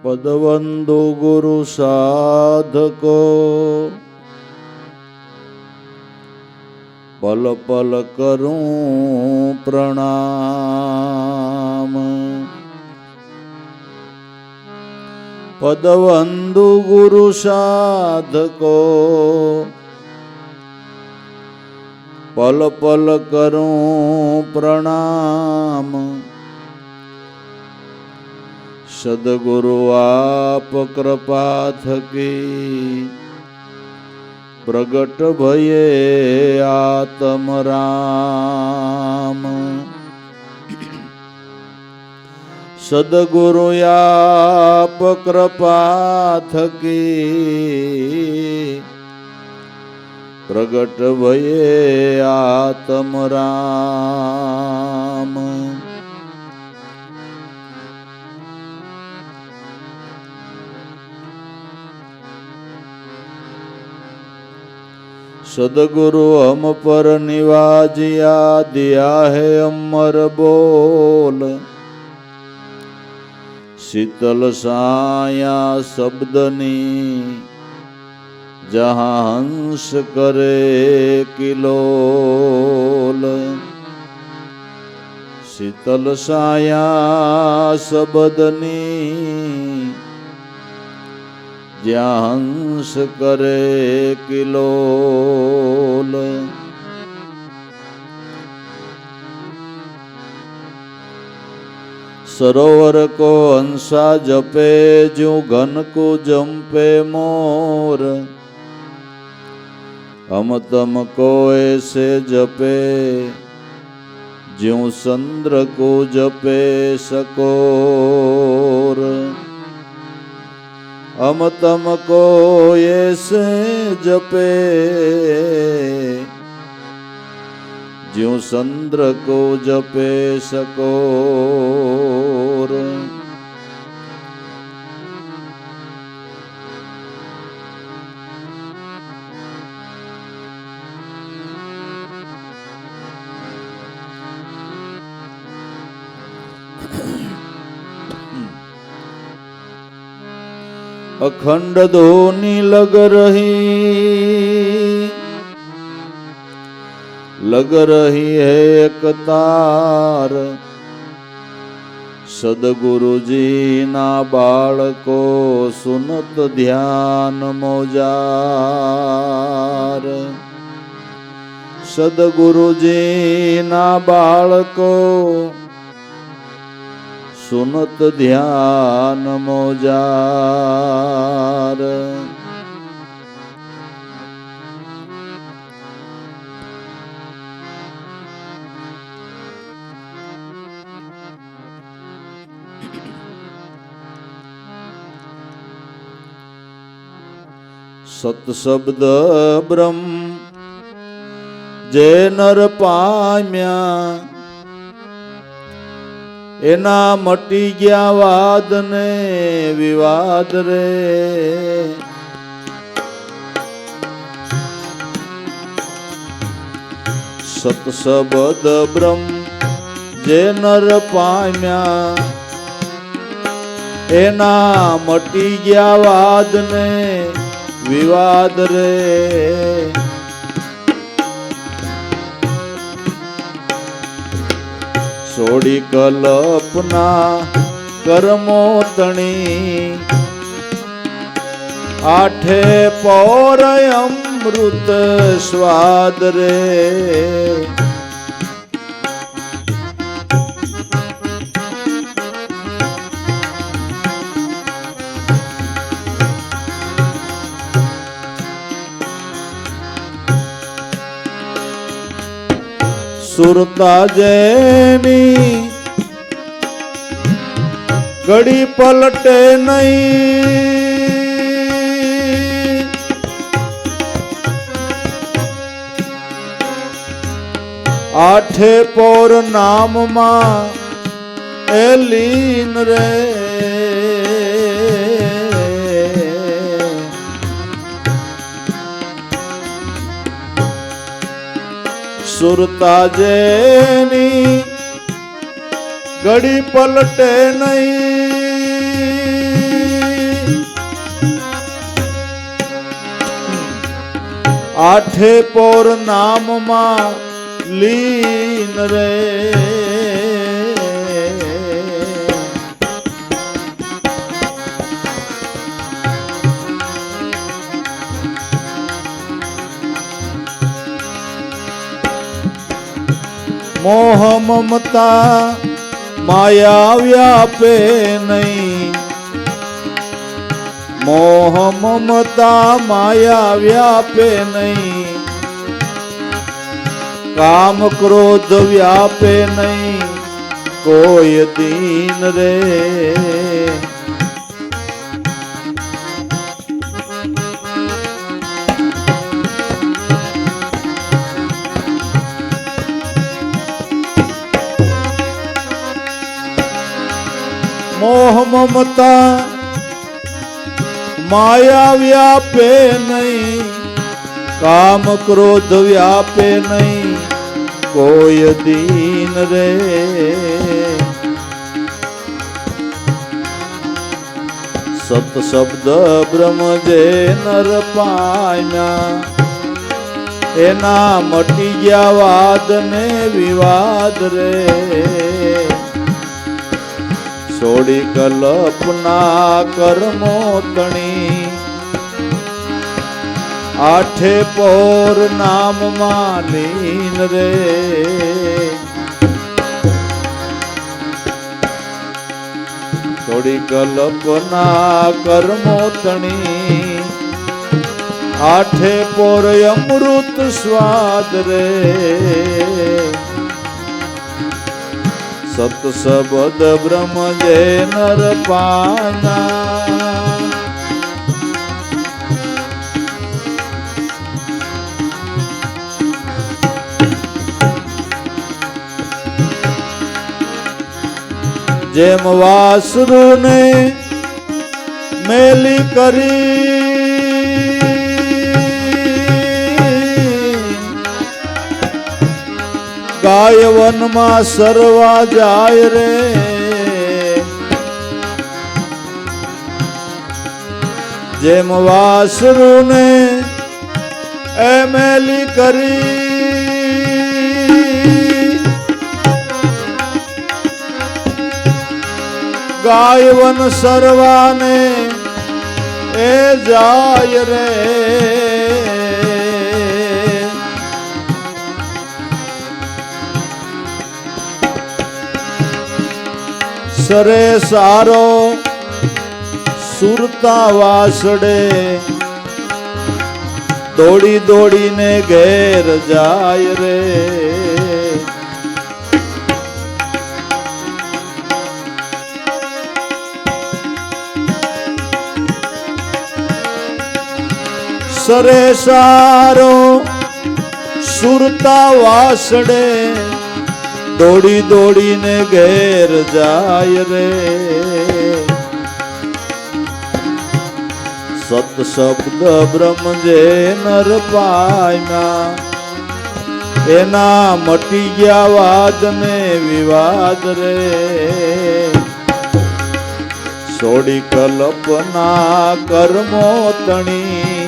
પદવંદો ગુરુ સાધકો પલ પલ કરું પ્રણામ. પદવંદુ ગુરુ સાધકો પલ પલ કરું પ્રણામ. સદગુરુ આપ કૃપા થકી પ્રગટ ભયે આત્મ રામ. સદગુરુ આપ કૃપા થકી પ્રગટ ભયે આત્મ રામ. सदगुरु हम पर निवाजिया दिया है अमर बोल. शीतल साया शब्दनी जहाँ हंस करे किलोल. शीतल साया शब्दनी જ્યાં હંસ કરે કિલોલ. સરોવર કો હંસા જપે જ્યું ઘન કો જંપે મોર. હમ તમ કો એસે જપે જ્યું ચંદ્ર કો જપે સકોર. हम तम को ऐसे जपे ज्यों चंद्र को जपे सकोर. अखंड धोनी लग रही है एक तार. सदगुरु जी ना बाळको सुनत ध्यान मोजार. सदगुरु जी ना बाळको सुनत ध्यान मोजार. सत शब्द ब्रह्म जे नर पाम्या एना मटी गया वाद ने विवाद रे. सत शब्द ब्रह्म जे नर पाम्या एना मटी गया वाद ने विवाद रे. छोड़ी कल्पना कर्मो तणी आठे पौर अमृत स्वाद रे. सुरता जैनी घड़ी पलटे नहीं. आठे पौर नाम मां एलीन रे. सुरता जेनी घड़ी पलटे नहीं. આઠે પોર નામમાં લીન રે મોહ મમતા માયા વ્યાપે નહીં મોહ મમતા માયા વ્યાપે નહીં કામ ક્રોધ વ્યાપે નહીં કોઈ દીન રે મોહ મમતા માયા વ્યાપે નહીં કામ ક્રોધ વ્યાપે નહીં કોઈ દીન રે સત શબ્દ બ્રહ્મ જે નર પામ્યા એના મટી ગયા વાદ ને વિવાદ રે છોડી કલ્પના કર્મો તણી આઠે પોર નામમાં લીન રે છોડી કલ્પના કર્મો તણી આઠે પોર અમૃત સ્વાદ રે સત શબ્દ બ્રહ્મ જે નર પામ્યા જેમ વાસરુને મેલી કરી ગાય વનમાં સરવા જાય રે જેમ વાસરુને એ મેલી કરી ગાય વન સરવાને એ જાય રે સરે સારો સુરતા વાસડે દોડી દોડીને ઘેર જાય રે સરે સારો સુરતા વાસડે દોડી દોડીને ઘેર જાય રે સત શબ્દ બ્રહ્મ જે નર પામ્યા એના મટી ગયા વાદ ને વિવાદ રે છોડી કલ્પના કર્મો તણી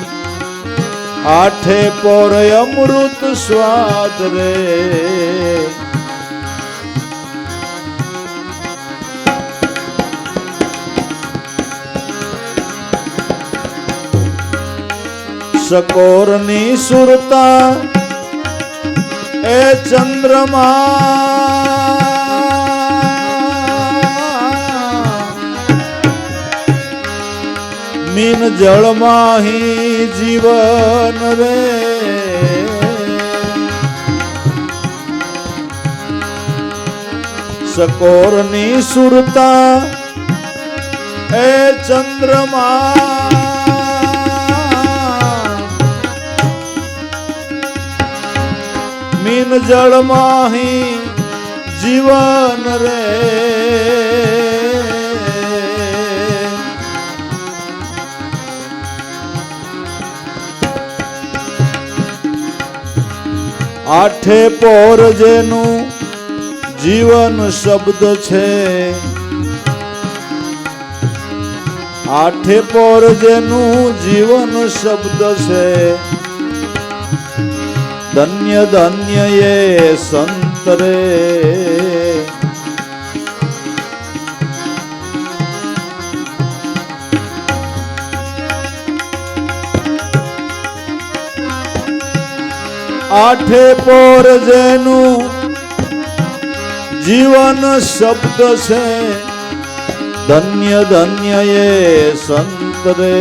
આઠે પોર અમૃત સ્વાદ રે સકોરની સુરતા એ ચંદ્રમા મીન જળમાં હી જીવન રે સકોરની સુરતા એ ચંદ્રમા મીન જળમાં હી જીવન રે આઠે પોર જેનું જીવન શબ્દ છે આઠે પોર જેનું જીવન શબ્દ છે ધન્ય ધન્ય એ સંત રે. આઠે પોર જેનું જીવન શબ્દ છે, ધન્ય ધન્ય એ સંત રે.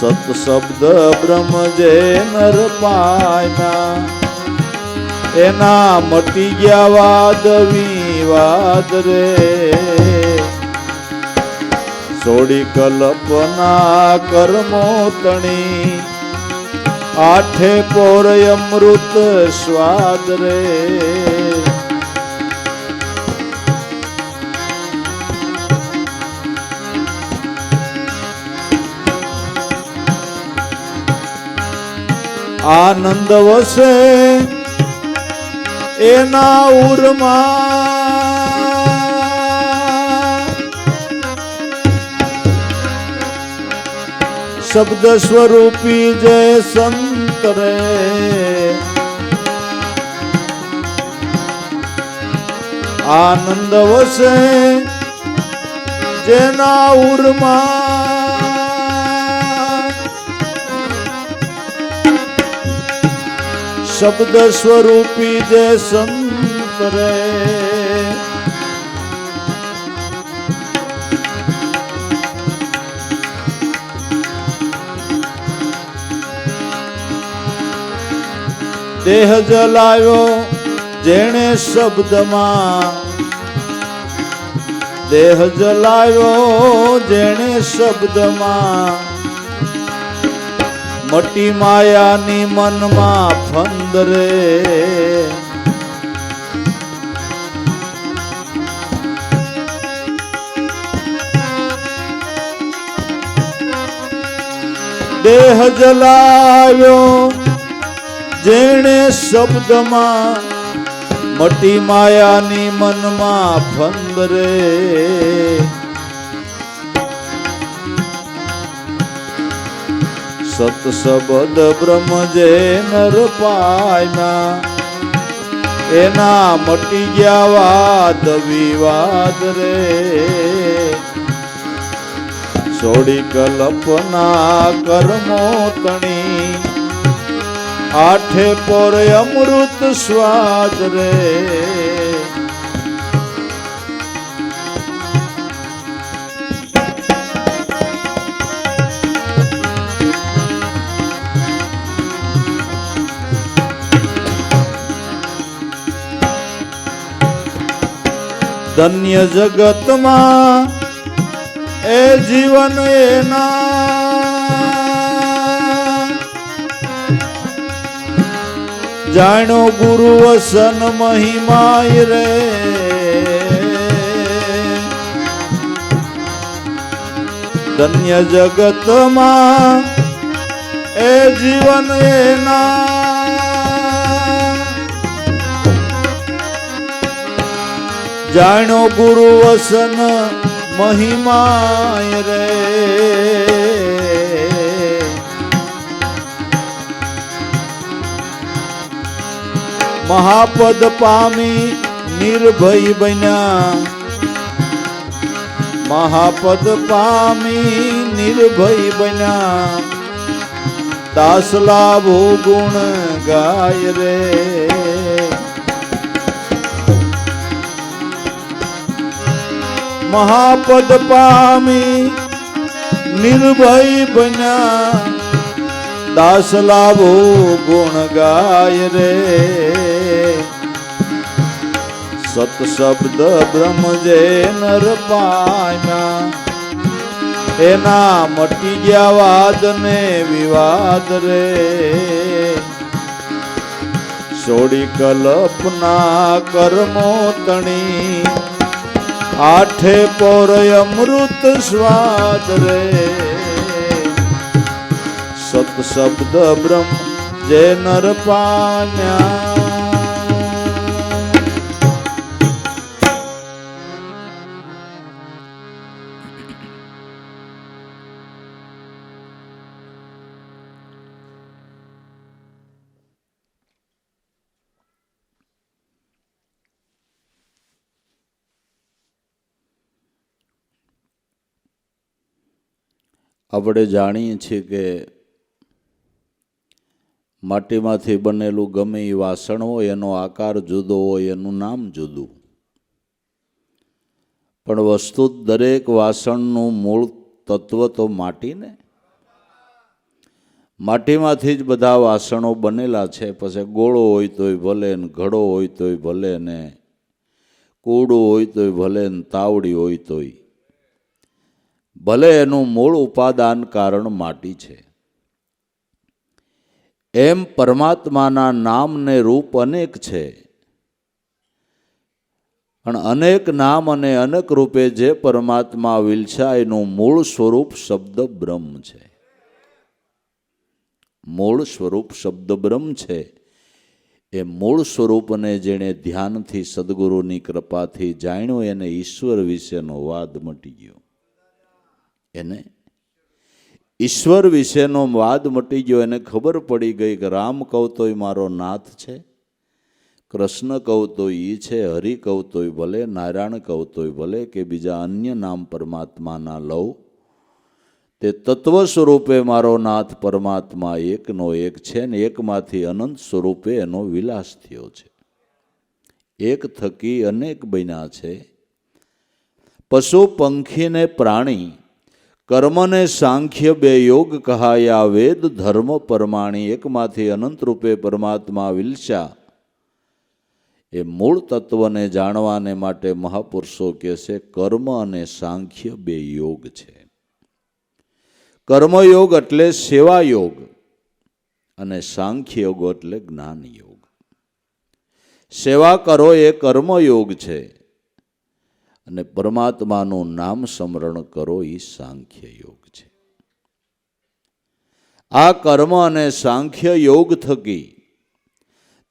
સત શબ્દ બ્રહ્મ જે નર પામ્યા, એના મટી ગયા વાદ વિવાદ રે. છોડી કલ્પના કર્મો તણી, આઠે પોર અમૃત સ્વાદ રે. આનંદ વસે એના ઉરમાં, શબ્દ સ્વરૂપી જય સંત રે. આનંદ વસે જેના ઉરમાં, શબ્દ સ્વરૂપી જય સંત રે. દેહ જલાયો જેણે શબ્દમાં, દેહ જલાયો જેણે શબ્દમાં, મટી માયાની મનમાં ફંદ રે. દેહ જલાયો જેણે શબ્દમાં, મટી માયાની મનમાં ફંદ રે. સત શબ્દ બ્રહ્મ જે નર પામ્યા, એના મટી ગયા વાદ વિવાદ રે. છોડી કલ્પના કર્મો તણી, આઠે પોર અમૃત સ્વાદ રે. ધન્ય જગતમાં એ જીવન એના, જાણો ગુરુ વસન મહિમાય રે. ધન્ય જગતમાં એ જીવન એના, જાણો ગુરુ વસન મહિમાય રે. મહાપદ પામી નિર્ભય બન્યા, મહાપદ પામી નિર્ભય બન્યા, દાસ લાભો ગુણ ગાય રે. મહાપદ પામી નિર્ભય બન્યા, દાસ લાભો ગુણ ગાય રે. સત શબ્દ બ્રહ્મ જે નર પામ્યા, એના મટી ગયા વાદ ને વિવાદ રે. છોડી કલ્પના કર્મો તણી, આઠે પોર અમૃત સ્વાદ રે. સત શબ્દ બ્રહ્મ જે નર પામ્યા. આપણે જાણીએ છીએ કે માટીમાંથી બનેલું ગમે એ વાસણ હોય એનો આકાર જુદો હોય, એનું નામ જુદું, પણ વસ્તુ દરેક વાસણનું મૂળ તત્વ તો માટી ને. માટીમાંથી જ બધા વાસણો બનેલા છે. પછી ગોળો હોય તોય ભલે ને, ઘડો હોય તોય ભલે ને, કૂડું હોય તોય ભલે ને, તાવડી હોય તોય ભલે, એનું મૂળ ઉપાદાન કારણ માટી છે. એમ પરમાત્માના નામ ને રૂપ અનેક છે, પણ અનેક નામ અને અનેક રૂપે જે પરમાત્મા વિલસા એનું મૂળ સ્વરૂપ શબ્દ બ્રહ્મ છે. મૂળ સ્વરૂપ શબ્દ બ્રહ્મ છે. એ મૂળ સ્વરૂપને જેણે ધ્યાનથી સદગુરુની કૃપાથી જાણ્યો એને ઈશ્વર વિશેનો વાદ મટી ગયો. એને ઈશ્વર વિશેનો વાદ મટી ગયો. એને ખબર પડી ગઈ કે રામ કહું તોય મારો નાથ છે, કૃષ્ણ કહું તો ઈ છે, હરિ કહું તોય ભલે, નારાયણ કહું તોય ભલે, કે બીજા અન્ય નામ પરમાત્માના લઉં, તે તત્વ સ્વરૂપે મારો નાથ પરમાત્મા એકનો એક છે ને એકમાંથી અનંત સ્વરૂપે એનો વિલાસ થયો છે. એક થકી અનેક બન્યા છે. પશુ પંખીને પ્રાણી કર્મને સાંખ્ય બે યોગ કહાયા, વેદ ધર્મ પરમાણી એકમાંથી અનંત રૂપે પરમાત્મા વિલસા. એ મૂળ તત્વને જાણવાને માટે મહાપુરુષો કહે છે કર્મ અને સાંખ્ય બે યોગ છે. કર્મયોગ એટલે સેવા યોગ અને સાંખ્ય યોગ એટલે જ્ઞાન યોગ. સેવા કરો એ કર્મયોગ છે અને પરમાત્માનું નામ સ્મરણ કરો એ સાંખ્ય યોગ છે. આ કર્મ અને સાંખ્ય યોગ થકી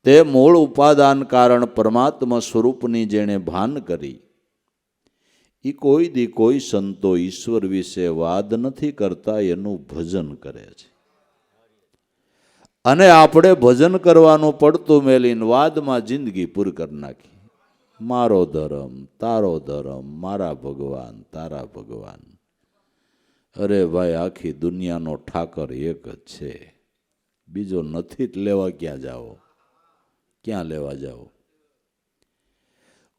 તે મૂળ ઉપાદાન કારણ પરમાત્મા સ્વરૂપની જેણે ભાન કરી, એ કોઈ દી કોઈ સંતો ઈશ્વર વિશે વાદ નથી કરતા, એનું ભજન કરે છે. અને આપણે ભજન કરવાનું પડતું મેલીને વાદમાં જિંદગી પૂરી કરી નાખી. મારો ધર્મ, તારો ધર્મ, મારા ભગવાન, તારા ભગવાન. અરે ભાઈ, આખી દુનિયાનો ઠાકર એક જ છે, બીજો નથી જ લેવા ક્યાં જાઓ, ક્યાં લેવા જાઓ?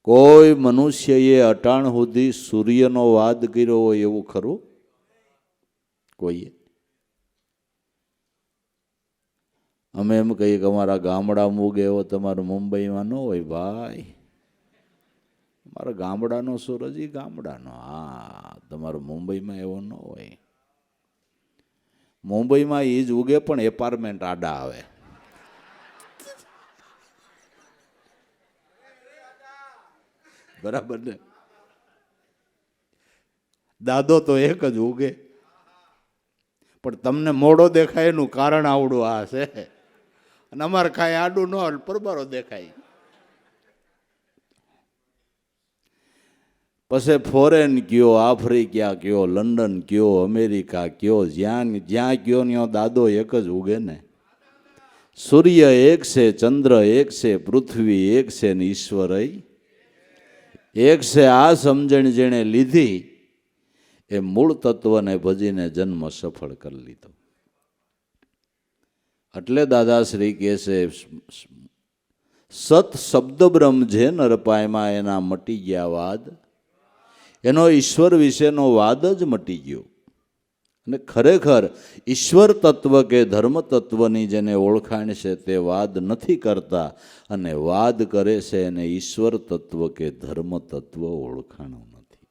કોઈ મનુષ્યએ અટાણ સુધી સૂર્યનો વાદ કર્યો હોય એવું ખરું? કોઈએ? અમે એમ કહીએ કે અમારા ગામડામાં ઉગે એવો તમારે મુંબઈમાં ન હોય ભાઈ. મારા ગામડાનો સૂરજ એ ગામડાનો. હા, તમારે મુંબઈમાં એવો ન હોય. મુંબઈમાં એ જ ઉગે પણ એપાર્ટમેન્ટ આડા આવે. બરાબર ને? દાદો તો એક જ ઉગે, પણ તમને મોડો દેખાય એનું કારણ આવડું આ છે. અને અમારે કાંઈ આડું ન હોય, પરબારો દેખાય. પછી ફોરેન કયો, આફ્રિકા કયો, લંડન કયો, અમેરિકા કયો, જ્યાં કયો ત્યાં દાદો એક જ ઉગે ને. સૂર્ય એક છે, ચંદ્ર એક છે, પૃથ્વી એક છે ને ઈશ્વર એક છે. આ સમજણ જેણે લીધી એ મૂળ તત્વને ભજીને જન્મ સફળ કરી લીધો. એટલે દાદાશ્રી કહે છે સત શબ્દ બ્રહ્મ જે નર પાયમાં એના મટી ગયા વાદ. એનો ઈશ્વર વિશેનો વાદ જ મટી ગયો. અને ખરેખર ઈશ્વર તત્વ કે ધર્મ તત્વની જેને ઓળખાણ છે તે વાદ નથી કરતા, અને વાદ કરે છે એને ઈશ્વર તત્વ કે ધર્મ તત્વ ઓળખાણું નથી.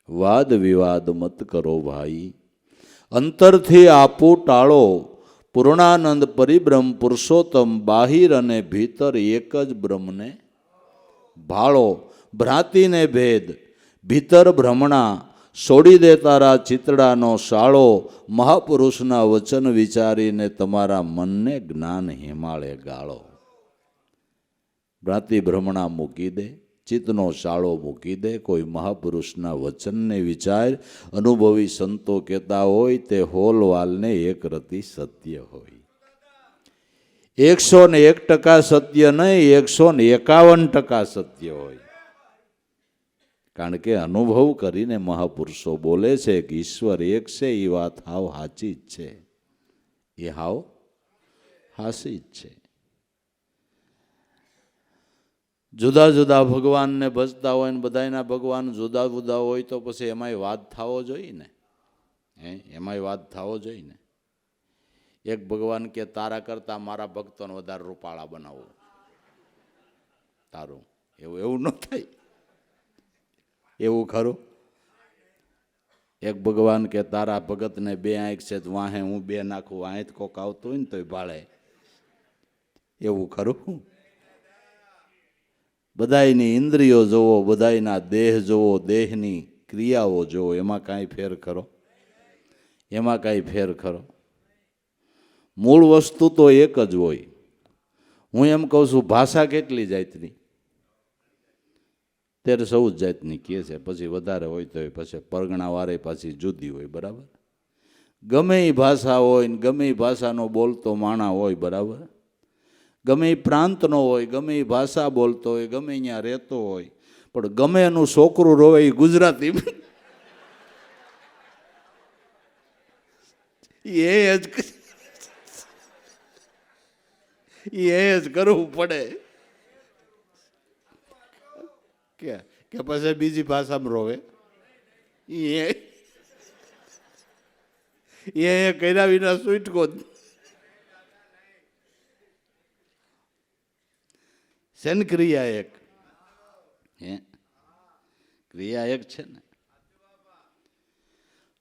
વાદ વિવાદ મત કરો ભાઈ, અંતરથી આપું ટાળો, પૂર્ણાનંદ પરિબ્રહ્મ પુરુષોત્તમ, બાહિર અને ભીતર એક જ બ્રહ્મને ભાળો. ભ્રાંતિને ભેદ ભીતર ભ્રમણા, છોડી દે તારા ચિતડાનો શાળો, મહાપુરુષના વચન વિચારીને તમારા મનને જ્ઞાન હિમાળે ગાળો. ભ્રાંતિ ભ્રમણા મૂકી દે, ચિત્તનો શાળો મૂકી દે, કોઈ મહાપુરુષના વચનને વિચાર. અનુભવી સંતો કહેતા હોય તે હોલવાલને એક રતી સત્ય હોય. 101% સત્ય નહીં, 151% સત્ય હોય. કારણ કે અનુભવ કરીને મહાપુરુષો બોલે છે કે ઈશ્વર એક છે, એ વાત હાવ સાચી જ છે, એ હાવ હાસી જ છે. જુદા જુદા ભગવાનને ભજતા હોય ને બધાના ભગવાન જુદા જુદા હોય તો પછી એમાંય વાદ થવો જોઈએ ને, એમાંય વાદ થવો જોઈએ ને. એક ભગવાન કે તારા કરતા મારા ભક્તોને વધારે રૂપાળા બનાવો તારું, એવું ન થાય. એવું ખરું? એક ભગવાન કે તારા ભગતને બે આંખ છે વાહે હું બે નાખું, આંખ કોક આવતું હોય ને તોય ભાળે, એવું ખરું? બધાયની ઇન્દ્રિયો જોવો, બધાયના દેહ જોવો, દેહની ક્રિયાઓ જોવો, એમાં કાંઈ ફેર ખરો? એમાં કાંઈ ફેર ખરો? મૂળ વસ્તુ તો એક જ હોય. હું એમ કહું છું, ભાષા કેટલી જાતની? 13-14 જાતની કહે છે, પછી વધારે હોય તો પછી પરગણા વારે પાછી જુદી હોય, બરાબર? ગમે એ ભાષા હોય ને ગમે એ ભાષાનો બોલતો માણા હોય, બરાબર? ગમે એ પ્રાંતનો હોય, ગમે એ ભાષા બોલતો હોય, ગમે અહીંયા રહેતો હોય, પણ ગમે એનું છોકરું રોવે એ ગુજરાતી એ જ કરવું પડે કે પછી બીજી ભાષામાં રોવે. એ કર્યા વિના છૂટકો જ છે ને. ક્રિયા એક, ક્રિયા એક છે ને.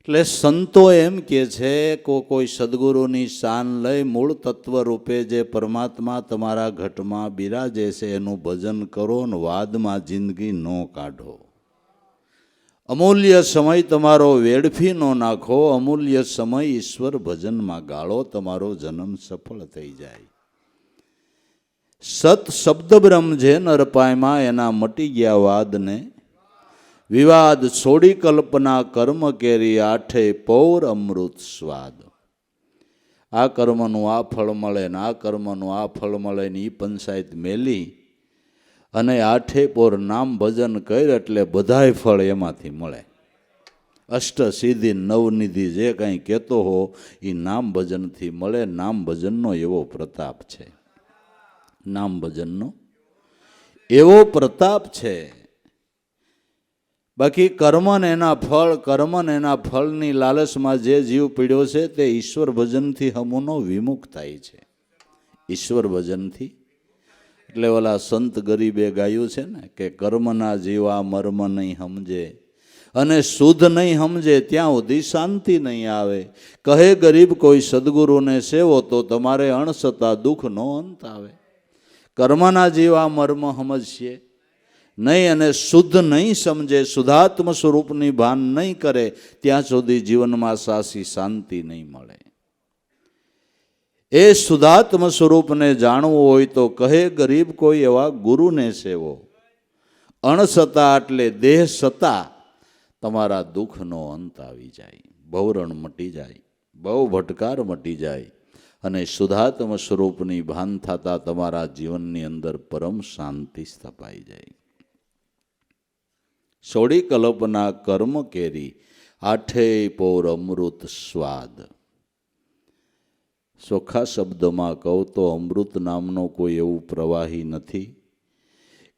એટલે સંતો એમ કે છે કોઈ સદગુરુની શાન લઈ મૂળ તત્વ રૂપે જે પરમાત્મા તમારા ઘટમાં બિરાજે છે એનું ભજન કરો ને વાદમાં જિંદગી ન કાઢો. અમૂલ્ય સમય તમારો વેડફી ન નાખો, અમૂલ્ય સમય ઈશ્વર ભજનમાં ગાળો, તમારો જન્મ સફળ થઈ જાય. સત શબ્દ બ્રહ્મ જે નરપાયમાં એના મટી ગયા વાદને, વિવાદ છોડી કલ્પના કર્મ કેરી, આઠે પૌર અમૃત સ્વાદ. આ કર્મનું આ ફળ મળે ને આ કર્મનું આ ફળ મળે ને એ પંચાયત મેલી અને આઠે પોર નામ ભજન કર એટલે બધાય ફળ એમાંથી મળે. અષ્ટ સિદ્ધિ નવનિધિ જે કંઈ કહેતો હો એ નામ ભજનથી મળે. નામ ભજનનો એવો પ્રતાપ છે, નામ ભજનનો એવો પ્રતાપ છે. બાકી કર્મન એના ફળની લાલચમાં જે જીવ પીડ્યો છે તે ઈશ્વર ભજનથી હમુનો વિમુખ થાય છે. ઈશ્વર ભજનથી એટલે ઓલા સંત ગરીબે ગાયું છે ને કે કર્મના જીવા મર્મ નહીં સમજે અને શુદ્ધ નહીં સમજે ત્યાં સુધી શાંતિ નહીં આવે. કહે ગરીબ કોઈ સદગુરુને સેવો તો તમારે અણસતા દુઃખનો અંત આવે. કર્મના જીવા મર્મ સમજશે નહીં અને શુદ્ધ નહીં સમજે, શુદ્ધાત્મ સ્વરૂપની ભાન નહીં કરે ત્યાં સુધી જીવનમાં સાસી શાંતિ નહીં મળે. એ શુદ્ધાત્મ સ્વરૂપને જાણવું હોય તો કહે ગરીબ કોઈ એવા ગુરુને સેવો. અણસતા એટલે દેહ સતા તમારા દુઃખનો અંત આવી જાય, ભવરણ મટી જાય, બહુ ભટકાર મટી જાય અને શુદ્ધાત્મ સ્વરૂપની ભાન થતા તમારા જીવનની અંદર પરમ શાંતિ સ્થપાઈ જાય. છોડી કલ્પના કર્મ કેરી, આઠે પૌર અમૃત સ્વાદ. ચોખ્ખા શબ્દમાં કહું તો અમૃત નામનો કોઈ એવું પ્રવાહી નથી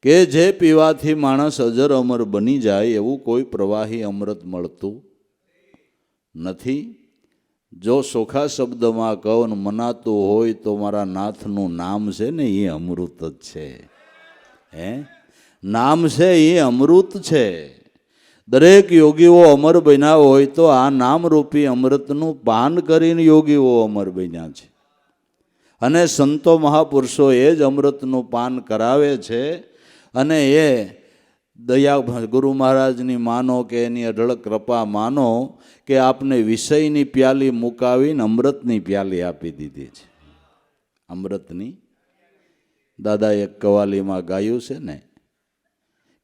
કે જે પીવાથી માણસ અજર અમર બની જાય. એવું કોઈ પ્રવાહી અમૃત મળતું નથી. જો ચોખ્ખા શબ્દમાં કહું મનાતું હોય તો મારા નાથનું નામ છે ને એ અમૃત જ છે. નામ છે એ અમૃત છે. દરેક યોગીઓ અમર બન્યા હોય તો આ નામરૂપી અમૃતનું પાન કરીને યોગીઓ અમર બન્યા છે. અને સંતો મહાપુરુષો એ જ અમૃતનું પાન કરાવે છે. અને એ દયા ગુરુ મહારાજની માનો કે એની અઢળક કૃપા માનો કે આપને વિષયની પ્યાલી મુકાવીને અમૃતની પ્યાલી આપી દીધી છે. અમૃતની દાદા એક કવાલીમાં ગાયું છે ને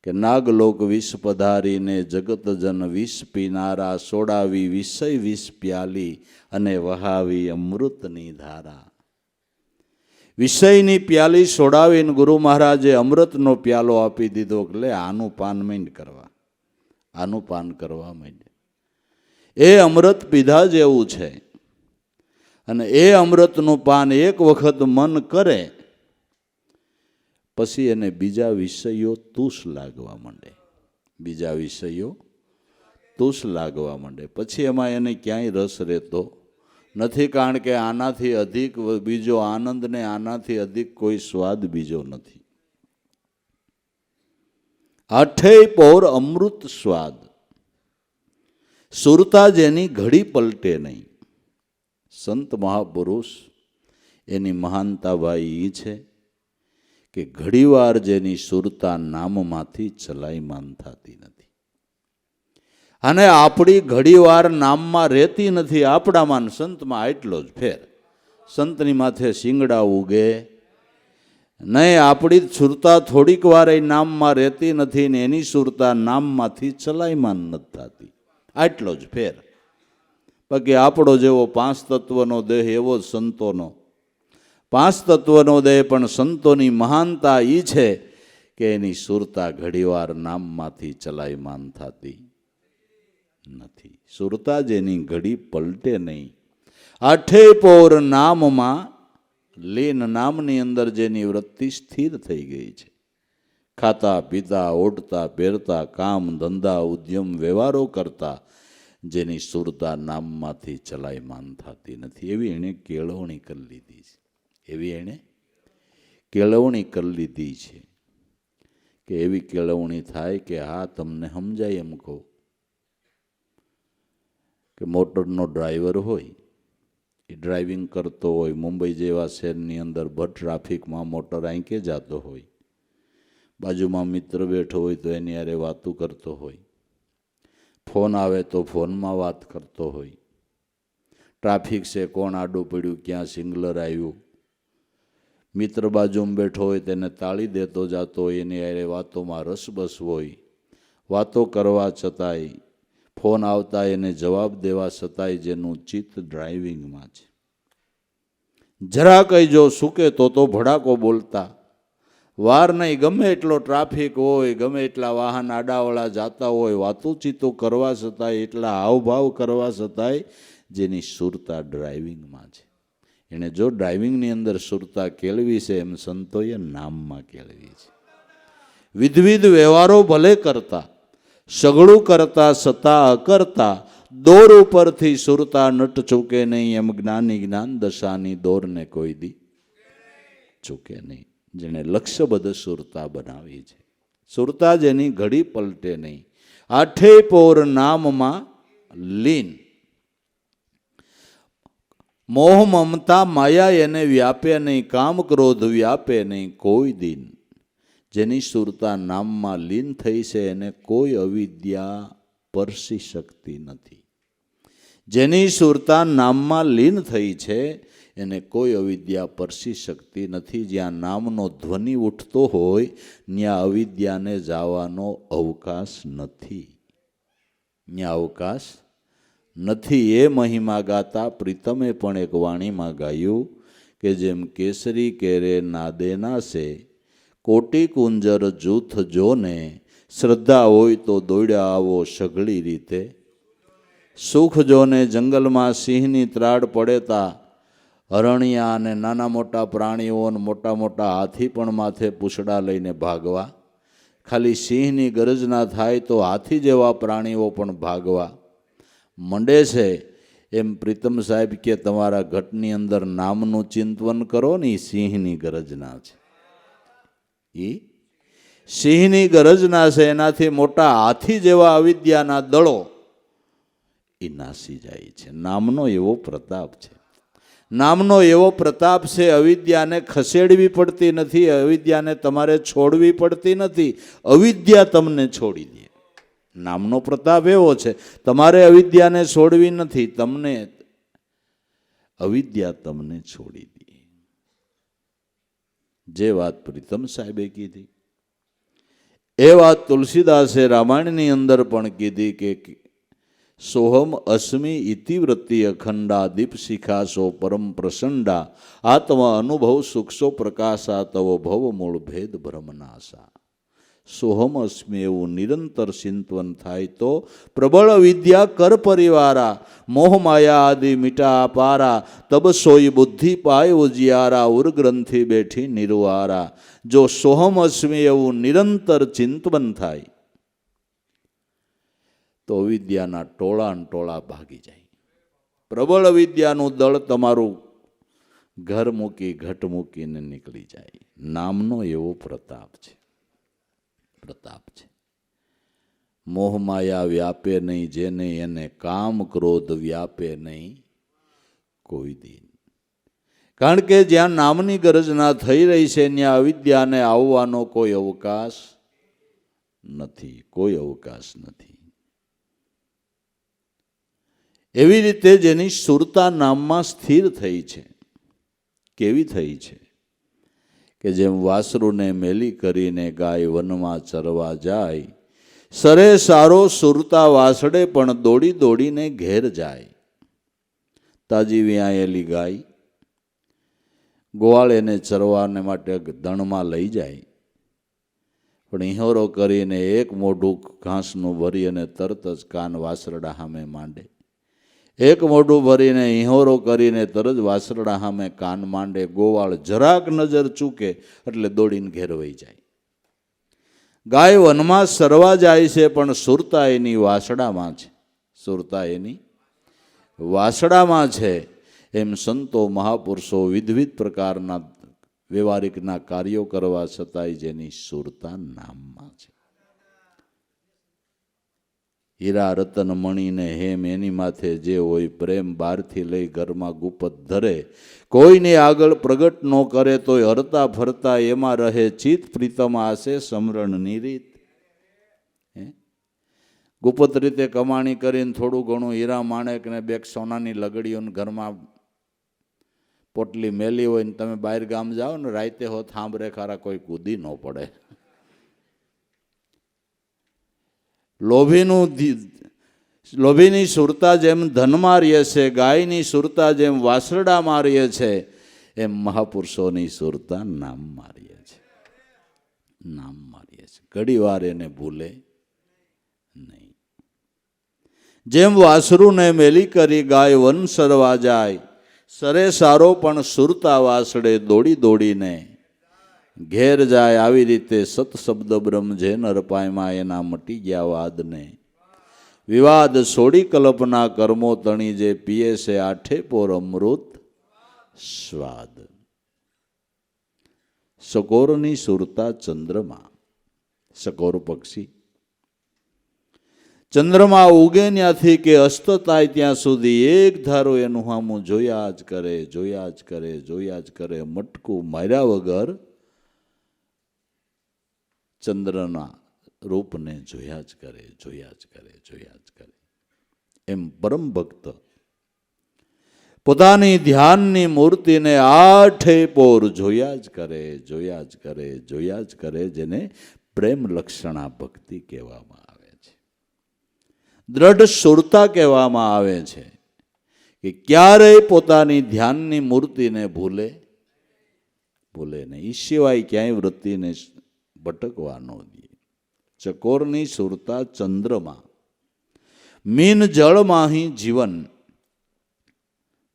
કે નાગલોક વિષ પધારીને જગત જન વિષ પીનારા, સોડાવી વિષય વિષ પ્યાલી અને વહાવી અમૃતની ધારા. વિષયની પ્યાલી સોડાવીને ગુરુ મહારાજે અમૃતનો પ્યાલો આપી દીધો એટલે આનું પાન માંડ કરવા. આનું પાન કરવા માંડે. એ અમૃત પીધા જેવું છે. અને એ અમૃતનું પાન એક વખત મન કરે પછી એને બીજા વિષયો તુષ લાગવા માંડે. બીજા વિષયો તુષ લાગવા માંડે. પછી એમાં એને ક્યાંય રસ રહેતો નથી, કારણ કે આનાથી અધિક બીજો આનંદ ને આનાથી અધિક કોઈ સ્વાદ બીજો નથી. આઠેય પૌર અમૃત સ્વાદ, સુરતા જેની ઘડી પલટે નહીં. સંત મહાપુરુષ એની મહાનતા ભાઈ એ છે કે ઘડીવાર જેની સુરતા નામમાંથી ચલાયમાન થતી નથી. અને આપણી ઘડીવાર નામમાં રહેતી નથી, આપણામાં સંતમાં એટલો જ ફેર. સંતની માથે શિંગડા ઉગે નહીં, આપણી સુરતા થોડીક વાર એ નામમાં રહેતી નથી ને એની સુરતા નામમાંથી ચલાયમાન નથી થતી, આટલો જ ફેર. બાકી આપણો જેવો પાંચ તત્વનો દેહ એવો જ સંતોનો પાંચ તત્વનો દેહ, પણ સંતોની મહાનતા એ છે કે એની સુરતા ઘડીવાર નામમાંથી ચલાયમાન થતી નથી. સુરતા જેની ઘડી પલટે નહીં. આઠે પૌર નામમાં લીન, નામની અંદર જેની વૃત્તિ સ્થિર થઈ ગઈ છે. ખાતા પીતા ઓઢતા પહેરતા કામ ધંધા ઉદ્યમ વ્યવહારો કરતા જેની સુરતા નામમાંથી ચલાયમાન થતી નથી, એવી એણે કેળવણી કરી લીધી છે. એવી એણે કેળવણી કરી લીધી છે કે એવી કેળવણી થાય કે હા તમને સમજાય એમ કહો કે મોટરનો ડ્રાઈવર હોય, એ ડ્રાઇવિંગ કરતો હોય, મુંબઈ જેવા શહેરની અંદર ભર ટ્રાફિકમાં મોટર આંકે જતો હોય, બાજુમાં મિત્ર બેઠો હોય તો એની હારે વાતું કરતો હોય, ફોન આવે તો ફોનમાં વાત કરતો હોય, ટ્રાફિક છે કોણ આડું પડ્યું ક્યાં સિગ્નલ આવ્યું, મિત્ર બાજુમાં બેઠો હોય તેને તાળી દેતો જતો હોય, એની હારે વાતોમાં રસબસ હોય, વાતો કરવા છતાંય ફોન આવતા એને જવાબ દેવા છતાંય જેનું ચિત્ત ડ્રાઇવિંગમાં છે. જરા કંઈ જો સૂકે તો ભડાકો બોલતા, વાર નહીં ગમે એટલો ટ્રાફિક હોય, ગમે એટલા વાહન આડાવડા જાતા હોય, વાતુચીતો કરવા છતાંય એટલા હાવભાવ કરવા છતાંય જેની સુરતા ડ્રાઇવિંગમાં છે. એણે જો ડ્રાઇવિંગની અંદર સુરતા કેળવી છે એમ સંતોએ નામમાં કેળવી છે. વિધવિધ વ્યવહારો ભલે કરતા, સગળું કરતા છતાં અકરતા, દોર ઉપરથી સુરતા નટ ચૂકે નહીં, એમ જ્ઞાની જ્ઞાન દશાની દોરને કોઈ દી ચૂકે નહીં. જેને લક્ષ્યબદ્ધ સુરતા બનાવી છે, સુરતા જેની ઘડી પલટે નહીં. આઠે પૌર નામમાં લીન. મોહ મમતા માયા એને વ્યાપે નહીં, કામ ક્રોધ વ્યાપે નહીં કોઈ દિન. જેની સુરતા નામમાં લીન થઈ છે એને કોઈ અવિદ્યા પરસી શકતી નથી. જેની સુરતા નામમાં લીન થઈ છે એને કોઈ અવિદ્યા પરસી શકતી નથી. જ્યાં નામનો ધ્વનિ ઉઠતો હોય ત્યાં અવિદ્યાને જવાનો અવકાશ નથી, ત્યાં અવકાશ નથી. એ મહિમા ગાતા પ્રીતમે પણ એક વાણીમાં ગાયું કે જેમ કેસરી કેરે નાદે નાસે, કોટી કુંજર જૂથ જોને, શ્રદ્ધા હોય તો દોડ્યા આવો સઘળી રીતે. સુખ જોને જંગલમાં સિંહની ત્રાડ પડેતા, હરણિયા અને નાના મોટા પ્રાણીઓ અને મોટા મોટા હાથી પણ માથે પૂંછડા લઈને ભાગવા. ખાલી સિંહની ગરજ ના થાય તો હાથી જેવા પ્રાણીઓ પણ ભાગવા મંડે છે. એમ પ્રીતમ સાહેબ કે તમારા ઘટની અંદર નામનું ચિંતન કરો ને, એ સિંહની ગરજના છે, એ સિંહની ગરજના છે. એનાથી મોટા હાથી જેવા અવિદ્યાના દળો એ નાસી જાય છે. નામનો એવો પ્રતાપ છે, નામનો એવો પ્રતાપ છે. અવિદ્યાને ખસેડવી પડતી નથી, અવિદ્યાને તમારે છોડવી પડતી નથી, અવિદ્યા તમને છોડી દે. નામનો પ્રતાપ એવો છે, તમારે અવિદ્યાને છોડવી નથી, તમને અવિદ્યા તમને છોડી દે. જે વાત પ્રીતમ સાહેબે કીધી એ વાત તુલસીદાસે રામાયણની અંદર પણ કીધી કે સોહમ અસ્મિ ઇતિવૃત્તિ અખંડા દીપશિખાસો પરમ પ્રસંડા, આત્મ અનુભવ સુખસો પ્રકાશા તવો ભવ મૂળ ભેદ બ્રહ્મનાશા. સોહમ અસ્મિ એવું નિરંતર ચિંતન થાય તો પ્રબળ વિદ્યા કર પરિવારા મોહ માયા આદિ મીટા પારા તબ સોઈ બુદ્ધિ પાય ઉજિયારા ઉર્ગ્રંથિ બેઠી નિર્વારા. જો સોહમ અસ્મિ એવું નિરંતર ચિંતન થાય તો વિદ્યાના ટોળા ટોળા ભાગી જાય. પ્રબળ વિદ્યાનું દળ તમારું ઘર મૂકી ઘટ મૂકીને નીકળી જાય. નામનો એવો પ્રતાપ છે. મોહમાયા વ્યાપે નહીં જેને, એને કામ ક્રોધ વ્યાપે નહીં કોઈ દિન. કારણ કે જ્યાં નામની ગરજના થઈ રહી છે ત્યાં અવિદ્યાને આવવાનો કોઈ અવકાશ નથી, કોઈ અવકાશ નથી. એવી રીતે જેની સુરતા નામમાં સ્થિર થઈ છે, કેવી થઈ છે કે જેમ વાસરુને મેલી કરીને ગાય વનમાં ચરવા જાય, સરે સારો સુરતા વાસડે પણ દોડી દોડીને ઘેર જાય. તાજી વિયાયેલી ગાય ગોવાળ એને ચરવાને માટે દણમાં લઈ જાય, પણ ઇહોરો કરીને એક મોઢું ઘાસનું ભરી અને તરત જ કાન વાસરડા સામે માંડે. એક મોઢું ભરીને ઇહોરો કરીને તરત વાસરડા સામે કાન માંડે. ગોવાળ જરાક નજર ચૂકે એટલે દોડીને ઘેર વહી જાય. ગાય વનમાં સરવા જાય છે પણ સુરતા એની વાસડામાં છે, સુરતા એની વાસડામાં છે. એમ સંતો મહાપુરુષો વિવિધ પ્રકારના વ્યવહારિકના કાર્યો કરવા છતાંય જેની સુરતા નામમાં છે. હીરા રતન મણીને હેમ એની માથે જે હોય પ્રેમ બહારથી લઈ ઘરમાં ગુપત ધરે, કોઈને આગળ પ્રગટ ન કરે તોય હરતા ફરતા એમાં રહે ચિત્ત પ્રીતમ આશે સમરણની રીત. ગુપત રીતે કમાણી કરીને થોડું ઘણું હીરા માણેકને બેક સોનાની લગડીઓને ઘરમાં પોટલી મેલી હોય ને તમે બહાર ગામ જાઓ ને રાતે હો થાંભરે ખારા કોઈ કૂદી ન પડે. લોભીની સુરતા જેમ ધનમાં રહે છે, ગાયની સુરતા જેમ વાસરડામાં રહે છે, એમ મહાપુરુષોની સુરતા નામમાં રહે છે, નામમાં રહે છે. ઘડી વાર એને ભૂલે નહીં. જેમ વાસરુને મેલી કરી ગાય વન સરવા જાય, સરે સારો પણ સુરતા વાસડે દોડી દોડીને ઘેર જાય. આવી રીતે સત શબ્દ બ્રહ્મ જે નરપાયમાં એના મટી ગયા વાદને, વિવાદ છોડી કલ્પના કર્મો તણી જે પીએ છે આઠે પોર અમૃત સ્વાદ. સકોરની સુરતા ચંદ્રમાં, સકોર પક્ષી ચંદ્રમાં ઉગે ત્યાંથી કે અસ્ત થાય ત્યાં સુધી એક ધારો એનું હામું જોયા જ કરે, જોયા જ કરે, જોયા જ કરે. મટકું માર્યા વગર ચંદ્રના રૂપને જોયા જ કરે, જોયા જ કરે, જોયા જ કરે. એમ પરમ ભક્ત પોતાની ધ્યાનની મૂર્તિને આઠે પોર જોયા જ કરે, જોયા જ કરે, જોયા જ કરે. જેને પ્રેમ લક્ષણા ભક્તિ કહેવામાં આવે છે, દ્રઢ સુરતા કહેવામાં આવે છે. કે ક્યારેય પોતાની ધ્યાનની મૂર્તિને ભૂલે નહીં, એ સિવાય ક્યાંય વૃત્તિને ભટકવા ન દે. ચકોરની સુરતા ચંદ્રમાં, મીન જળમાંહી જીવન.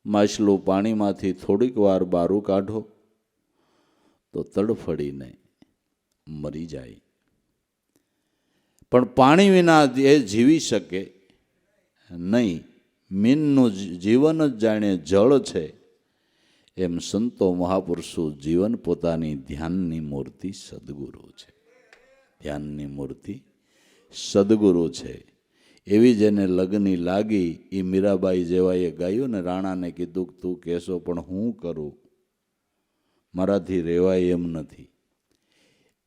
માછલું પાણીમાંથી થોડીક વાર બારું કાઢો તો તડફડીને મરી જાય, પણ પાણી વિના એ જીવી શકે નહીં. મીનનું જીવન જ જાણે જળ છે, એમ સંતો મહાપુરુષો જીવન પોતાની ધ્યાનની મૂર્તિ સદગુરુ છે, ધ્યાનની મૂર્તિ સદગુરુ છે. એવી જેને લગની લાગી એ મીરાબાઈ જેવાએ ગાયું ને, રાણાને કીધું કે તું કહેશો પણ હું કરું, મારાથી રહેવાય એમ નથી.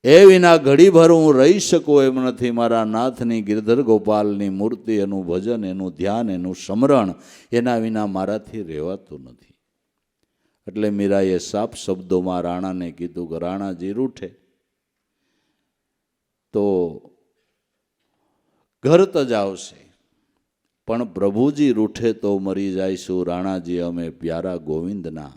એ વિના ઘડીભર હું રહી શકું એમ નથી. મારા નાથની ગિરધર ગોપાલની મૂર્તિ, એનું ભજન, એનું ધ્યાન, એનું સ્મરણ, એના વિના મારાથી રહેવાતું નથી. એટલે મીરાએ સાફ શબ્દોમાં રાણાને કીધું કે રાણાજી રૂઠે તો ઘર તજાવશે, પણ પ્રભુજી રૂઠે તો મરી જાયશું. રાણાજી અમે પ્યારા ગોવિંદના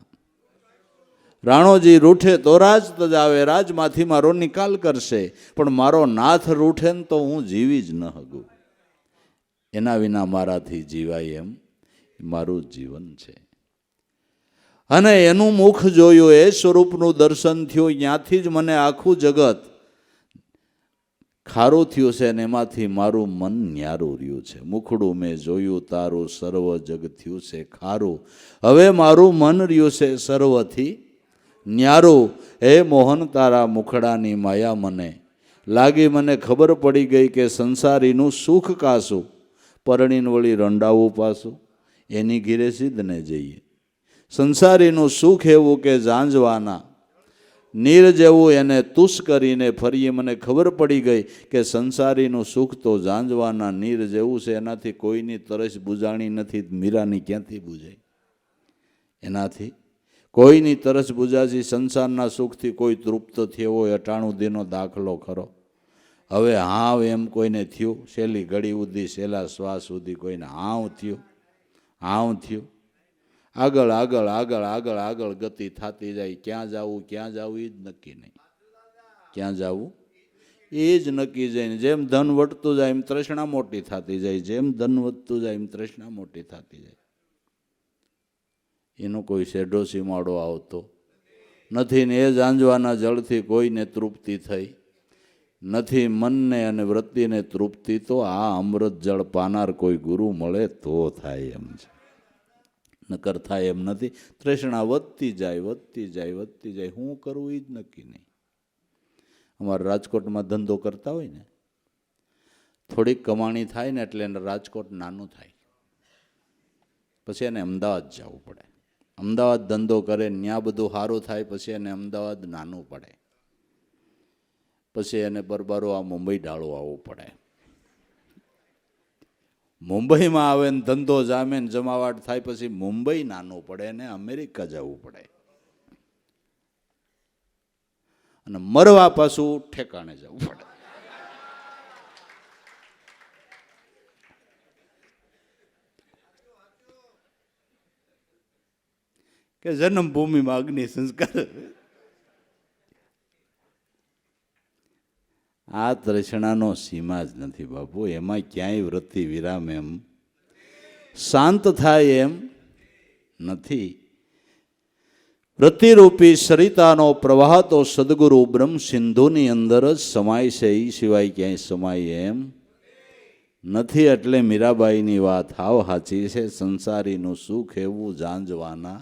રાણોજી રૂઠે તો રાજ તજાવે, રાજમાંથી મારો નિકાલ કરશે, પણ મારો નાથ રૂઠે ને તો હું જીવી જ ન હગું. એના વિના મારાથી જીવાય એમ મારું જીવન છે. અને એનું મુખ જોયું, એ સ્વરૂપનું દર્શન થયું, ત્યાંથી જ મને આખું જગત ખારું થયું છે ને એમાંથી મારું મન ન્યારું રહ્યું છે. મુખડું મેં જોયું તારું, સર્વ જગ થયું છે ખારું, હવે મારું મન રહ્યું છે સર્વથી ન્યારું. હે મોહન તારા મુખડાની માયા મને લાગી, મને ખબર પડી ગઈ કે સંસારીનું સુખ કાશું, પરણીને વળી રંડાવું પાછું એની ઘીરે સિદ્ધને જઈએ. સંસારીનું સુખ એવું કે ઝાંઝવાના નીર જેવું એને તુષ કરીને ફરીએ. મને ખબર પડી ગઈ કે સંસારીનું સુખ તો ઝાંઝવાના નીર જેવું છે, એનાથી કોઈની તરસ બુજાણી નથી. મીરાની ક્યાંથી બુજાય? એનાથી કોઈની તરસ બુજાજી. સંસારના સુખથી કોઈ તૃપ્ત થયો હોય 98 દીનો દાખલો ખરો? હવે હાવ એમ કોઈને થયું? છેલ્લી ઘડી સુધી, છેલ્લા શ્વાસ સુધી કોઈને હાવ થયું? હાવ થયું? આગળ આગળ આગળ આગળ આગળ ગતિ થતી જાય. ક્યાં જવું ક્યાં જવું એ જ નક્કી નહીં. ક્યાં જવું એ જ નક્કી જાય. જેમ ધન વધતું જાય એમ તૃષ્ણા મોટી થતી જાય. જેમ ધન વધતું જાય એમ તૃષ્ણા મોટી થતી જાય. એનો કોઈ શેઢો સીમાડો આવતો નથી ને એ ઝાંઝવાના જળથી કોઈને તૃપ્તિ થઈ નથી. મનને અને વૃત્તિને તૃપ્તિ તો આ અમૃત જળ પાનાર કોઈ ગુરુ મળે તો થાય એમ છે, નકર થાય એમ નથી. તૃષ્ણા વધતી જાય વધતી જાય વધતી જાય. શું કરવું એ જ નક્કી નહીં. અમારે રાજકોટમાં ધંધો કરતા હોય ને, થોડીક કમાણી થાય ને એટલે એને રાજકોટ નાનું થાય, પછી એને અમદાવાદ જવું પડે. અમદાવાદ ધંધો કરે, ત્યાં બધું સારું થાય, પછી એને અમદાવાદ નાનું પડે, પછી એને બરબારો આ મુંબઈ ઢાળો આવવું પડે. મુંબઈમાં આવે ને ધંધો જામે ને જમાવાટ થાય, પછી મુંબઈ નાનું પડે ને અમેરિકા જવું પડે. અને મરવા પાછું ઠેકાણે જવું પડે. કે જન્મભૂમિમાં અગ્નિ સંસ્કાર. આ તૃષ્ણાનો સીમા જ નથી બાપુ. એમાં ક્યાંય વૃત્તિ વિરામ એમ શાંત થાય એમ નથી. વૃત્તિરૂપી સરિતાનો પ્રવાહ તો સદગુરુ બ્રહ્મ સિંધુની અંદર જ સમાય છે, એ સિવાય ક્યાંય સમાય એમ નથી. એટલે મીરાબાઈની વાત હાવ સાચી છે. સંસારીનું સુખ એવું ઝાંઝવાના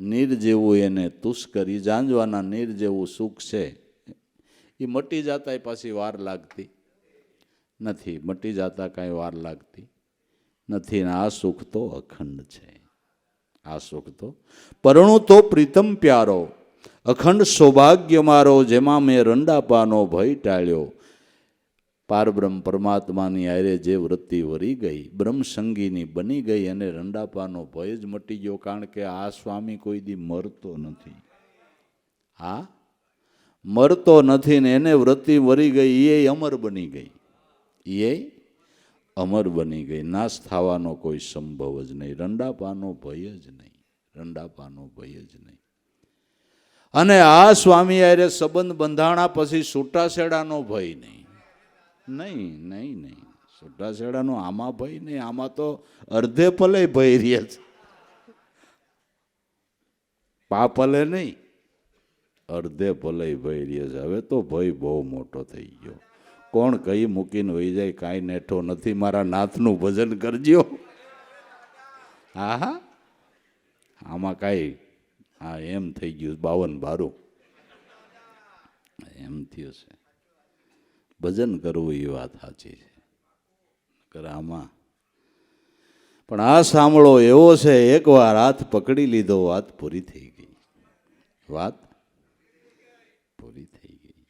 નીર જેવું એને તુષ કરી. ઝાંઝવાના નીર જેવું સુખ છે એ મટી જતા પાછી વાર લાગતી નથી. મટી જતા કાંઈ વાર લાગતી નથી. ને આ સુખ તો અખંડ છે. આ સુખ તો પરણું તો પ્રીતમ પ્યારો, અખંડ સૌભાગ્ય મારો, જેમાં મેં રંડાપાનો ભય ટાળ્યો. પારબ્રહ્મ પરમાત્માની આરે જે વૃત્તિ વરી ગઈ, બ્રહ્મસંગીની બની ગઈ, અને રંડાપાનો ભય જ મટી ગયો. કારણ કે આ સ્વામી કોઈ દી મરતો નથી. આ મરતો નથી ને એને વૃત્તિ વરી ગઈ, એ અમર બની ગઈ. એ અમર બની ગઈ. નાશ થવાનો કોઈ સંભવ જ નહીં. રંડાપાનો ભય જ નહીં. રંડાપાનો ભય જ નહીં. અને આ સ્વામી આરે સંબંધ બંધાણા પછી છૂટાછેડાનો ભય નહીં. નહીં નહીં નહીં, છૂટાછેડાનો આમાં ભય નહીં. આમાં તો અર્ધે પલે ભય રહ્યા છે. પાપલે નહીં, અર્ધે પલે ભય રહ્યા છે. હવે તો ભય બહુ મોટો થઈ ગયો. કોણ કઈ મૂકીને વહી જાય કાંઈ નેઠો નથી. મારા નાથનું ભજન કરજો. હા હા, આમાં કાંઈ હા એમ થઈ ગયું 52 એમ થયું છે. ભજન કરવું એ વાત સાચી છે. આમાં પણ આ સાંભળો એવો છે, એકવાર હાથ પકડી લીધો વાત પૂરી થઈ ગઈ. વાત પૂરી થઈ ગઈ.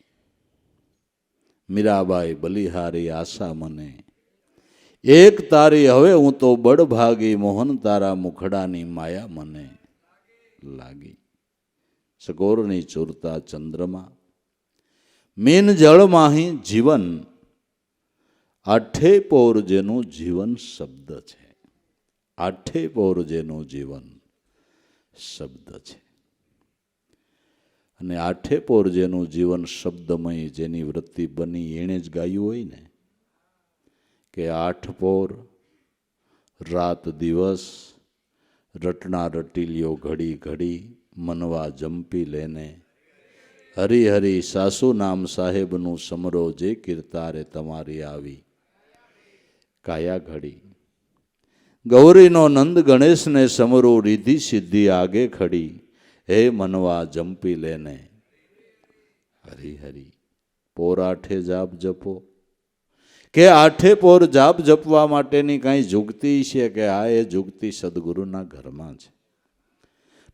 મીરાબાઈ બલિહારી આશા મને એક તારી, હવે હું તો બળભાગી, મોહન તારા મુખડાની માયા મને લાગી. સગોરની ચૂરતા ચંદ્રમાં મીન જળમાહી જીવન, આઠે પૌર જેનું જીવન શબ્દ છે. આઠે પૌર જેનું જીવન શબ્દ છે. અને આઠે પોર જેનું જીવન શબ્દમય, જેની વૃત્તિ બની, એણે જ ગાયું હોય ને કે આઠ પોર રાત દિવસ રટના રટીલ્યો ઘડી ઘડી, મનવા જંપી લેને હરી હરી સાસુ નામ સાહેબનું સમરો, જે કીર્તારે તમારી આવી કાયા ઘડી. ગૌરીનો નંદ ગણેશને સમરો, રીધિ સિદ્ધિ આગે ખડી, હે મનવા જંપી લેને હરી હરી. પોર આઠે જાપ જપો કે આઠે પોર જાપ જપવા માટેની કાંઈ જુગતિ છે કે આ એ જુગતિ સદગુરુના ઘરમાં છે.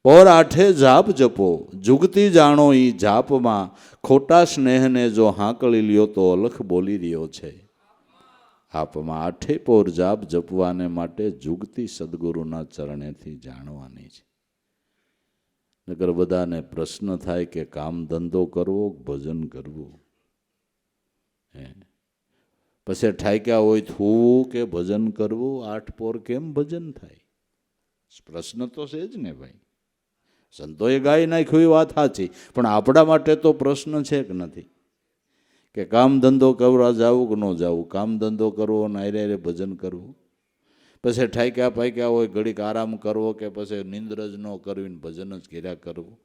પોર આઠે જાપ જપો, જુગતિ જાણો ઈ જાપમાં, ખોટા સ્નેહને જો હાંકળી લ્યો તો અલખ બોલી રહ્યો છે આપમાં. આઠે પોર જાપ જપવાને માટે જુગતિ સદગુરુના ચરણેથી જાણવાની છે. નકર બધાને પ્રશ્ન થાય કે કામ ધંધો કરવો ભજન કરવું, પછી ઠાક્યા હોય થવું કે ભજન કરવું, આઠ પોર કેમ ભજન થાય? પ્રશ્ન તો છે જ ને ભાઈ. સંતોએ ગાઈ નાખ્યું એ વાત સાચી, પણ આપણા માટે તો પ્રશ્ન છે કે નથી કે કામ ધંધો કરવા જાવું કે ન જાવું, કામ ધંધો કરવો ને હારે હારે ભજન કરવું. પછી ઠાક્યા પાક્યા હોય ઘડીક આરામ કરવો કે પછી નિંદ્ર જ ન કરવી ને ભજન જ કર્યા કરવું.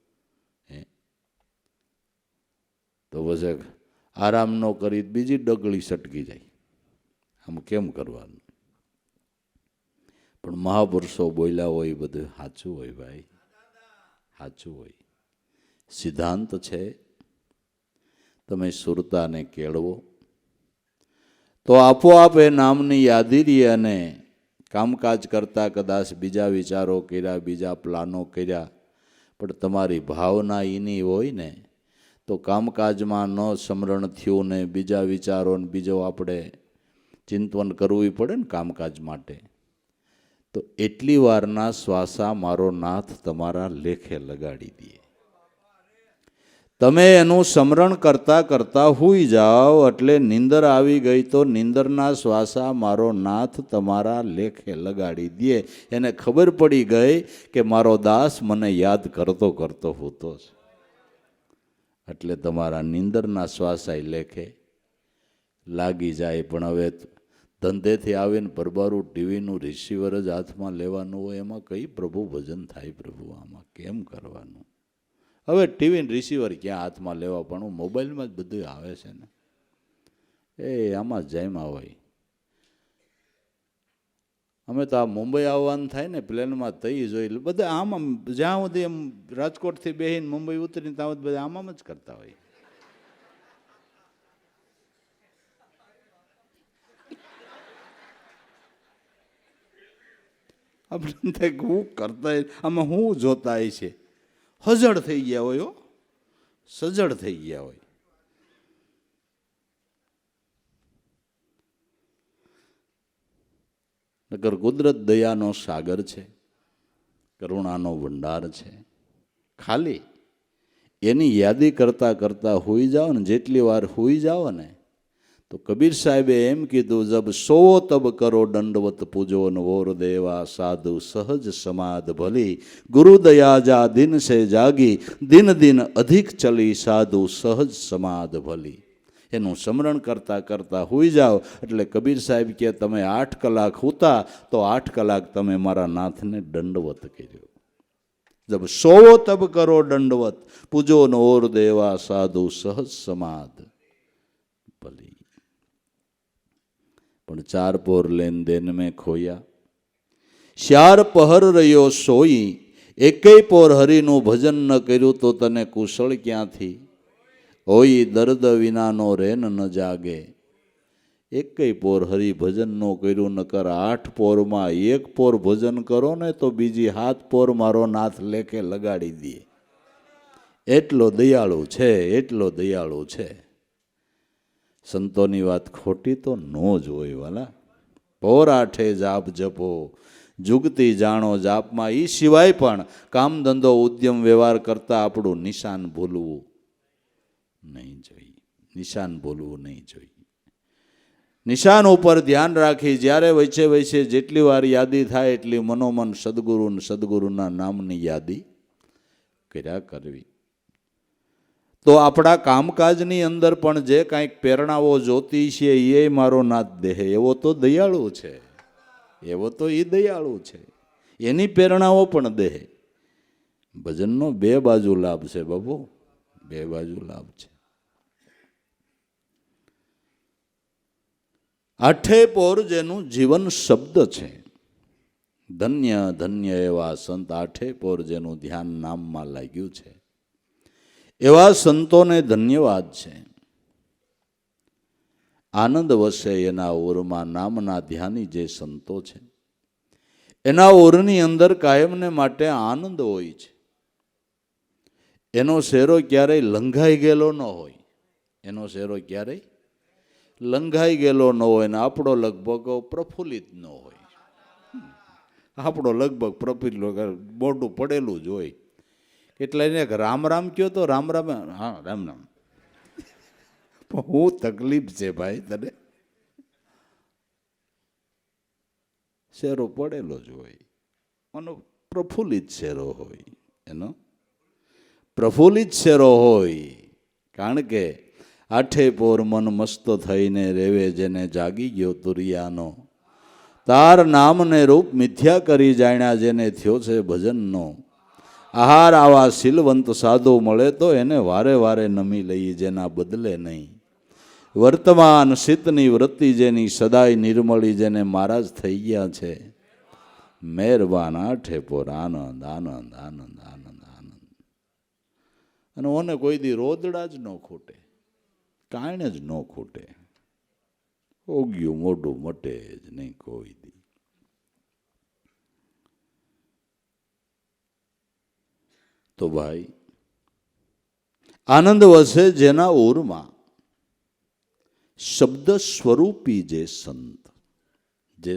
તો પછી આરામ ન કરી બીજી ડગલી સટકી જાય, આમ કેમ કરવાનું? પણ મહાપુરુષો બોલ્યા હોય એ બધું સાચું હોય ભાઈ, સાચું હોય. સિદ્ધાંત છે. તમે સુરતાને કેળવો તો આપોઆપ એ નામની યાદી રહી, અને કામકાજ કરતા કદાચ બીજા વિચારો કર્યા, બીજા પ્લાનો કર્યા, પણ તમારી ભાવના એની હોય ને તો કામકાજમાં ન સ્મરણ થયું ને બીજા વિચારો ને બીજો આપણે ચિંતન કરવું પડે ને કામકાજ માટે, તો એટલી વારના શ્વાસા મારો નાથ તમારા લેખે લગાડી દે. તમે એનું સ્મરણ કરતા કરતા હુઈ જાઓ એટલે નીંદર આવી ગઈ તો નીંદરના શ્વાસા મારો નાથ તમારા લેખે લગાડી દે. એને ખબર પડી ગઈ કે મારો દાસ મને યાદ કરતો કરતો હોતો છે, એટલે તમારા નીંદરના શ્વાસા લેખે લાગી જાય. પણ હવે ધંધેથી આવીને પરબારું ટીવીનું રિસીવર જ હાથમાં લેવાનું હોય, એમાં કઈ પ્રભુ ભજન થાય? પ્રભુ આમાં કેમ કરવાનું? હવે ટીવીનું રિસીવર ક્યાં હાથમાં લેવા, પણ મોબાઈલમાં જ બધું આવે છે ને, એ આમાં જયમાં હોય. અમે તો આ મુંબઈ આવવાનું થાય ને પ્લેનમાં તઈ જોઈ બધા આમ જ્યાં સુધી એમ રાજકોટથી બેહીને મુંબઈ ઉતરીને ત્યાં બધા આમ જ કરતા હોય. આપણે હું કરતા આમાં હું જોતા છે, હજળ થઈ ગયા હોય, સજળ થઈ ગયા હોય. નકર કુદરત દયાનો સાગર છે, કરુણાનો ભંડાર છે. ખાલી એની યાદી કરતા કરતા હોઈ જાઓ ને, જેટલી વાર હોઈ જાઓ ને, તો કબીર સાહેબે એમ કીધું, જબ સોવો તબ કરો દંડવત પૂજો નવોર દેવા, સાધુ સહજ સમાધ ભલી, ગુરુ દયા જા દિન સે જાગી, દિન દિન અધિક ચલી, સાધુ સહજ સમાધ ભલી. એનું સ્મરણ કરતા કરતા હોઈ જાઓ એટલે કબીર સાહેબ કે તમે 8 કલાક હોતા તો 8 કલાક તમે મારા નાથને દંડવત કર્યો. જબ સોવો તબ કરો દંડવત પૂજો નવોર દેવા, સાધુ સહજ સમાધ ભલી. પણ 4 પોર લેન દેન મેં ખોયા, શ્યાર પહર રહ્યો સોઈ, એકેય પોર હરિનું ભજન ન કર્યું તો તને કુશળ ક્યાંથી? હોય દર્દ વિનાનો રેન ન જાગે. એકેય પોર હરિ ભજન નો કર્યું, નકર 8 પોરમાં 1 પોર ભજન કરો ને તો બીજી 7 પોર મારો નાથ લેખે લગાડી દે. એટલો દયાળુ છે, એટલો દયાળુ છે. સંતોની વાત ખોટી તો નો જ હોય વાલા. પોર આઠે જાપ જપો, જુગતી જાણો જાપમાં. એ સિવાય પણ કામ ધંધો ઉદ્યમ વ્યવહાર કરતા આપણું નિશાન ભૂલવું નહીં જોઈએ, નિશાન ભૂલવું નહીં જોઈએ. નિશાન ઉપર ધ્યાન રાખી જ્યારે વચ્ચે વચ્ચે જેટલી વાર યાદી થાય એટલી મનોમન સદગુરુ સદગુરુના નામની યાદી કર્યા કરવી. તો આપણા કામકાજની અંદર પણ જે કાંઈક પ્રેરણાઓ જોતી છે એ મારો નાથ દેહ, એવો તો દયાળુ છે, એવો તો એ દયાળુ છે, એની પ્રેરણાઓ પણ દેહ. ભજનનો બે બાજુ લાભ છે બાબુ, બે બાજુ લાભ છે. આઠે પોર જેનું જીવન શબ્દ છે, ધન્ય ધન્ય એવા સંત, આઠે પોર જેનું ધ્યાન નામમાં લાગ્યું છે, એવા સંતોને ધન્યવાદ છે. આનંદ વસે એના ઓરમાં નામના ધ્યાની જે સંતો છે, એના ઓરની અંદર કાયમને માટે આનંદ હોય છે. એનો શેરો ક્યારેય લંઘાઈ ગયેલો ન હોય, એનો શેરો ક્યારેય લંઘાઈ ગયેલો ન હોય, ને આપણો લગભગ પ્રફુલ્લિત ન હોય. આપણો લગભગ પ્રફુલ્લિત મોઢું પડેલું જ હોય. એટલે એને રામ રામ કયો તો રામ રામ, હા રામ રામ. હું તકલીફ છે ભાઈ તને, શેરો પડેલો જ હોય, એનો પ્રફુલ્લિત શેરો હોય, એનો પ્રફુલ્લિત શેરો હોય. કારણ કે આઠે પોર મન મસ્ત થઈને રેવે જેને જાગી ગયો તુરિયાનો, તાર નામને રૂપ મિથ્યા કરી જાણ્યા જેને થયો છે ભજનનો. આહાર આવા શીલવંત સાધુ મળે તો એને વારે વારે નમી લઈ, જેના બદલે નહીં. વર્તમાન શીતની વૃત્તિ જેની સદાય નિર્મળી, જેને મહારાજ થઈ ગયા છે. મહેરબાન આઠે પોર આનંદ આનંદ આનંદ આનંદ આનંદ. અને ઓને કોઈ દી રોદડા જ ન ખૂટે, કાંઈ જ ન ખૂટે, ઓગ્યું મોઢું મટે જ નહીં કોઈ દી. તો ભાઈ આનંદ વસે જેના ઓરમાં, શબ્દ સ્વરૂપી જે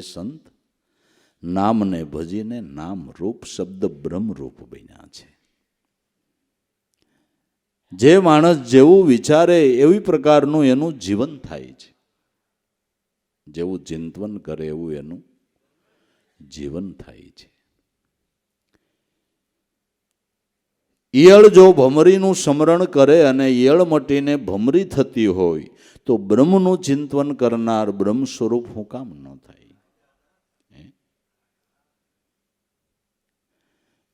સંત નામને ભજીને નામ રૂપ શબ્દ બ્રહ્મરૂપ બન્યા છે. જે માણસ જેવું વિચારે એવી પ્રકારનું એનું જીવન થાય છે, જેવું ચિંતન કરે એવું એનું જીવન થાય છે. ઈયળ જો ભમરીનું સ્મરણ કરે અને ઈયળ મટીને ભમરી થતી હોય, તો બ્રહ્મનું ચિંતન કરનાર બ્રહ્મ સ્વરૂપ હું કામ ન થાય?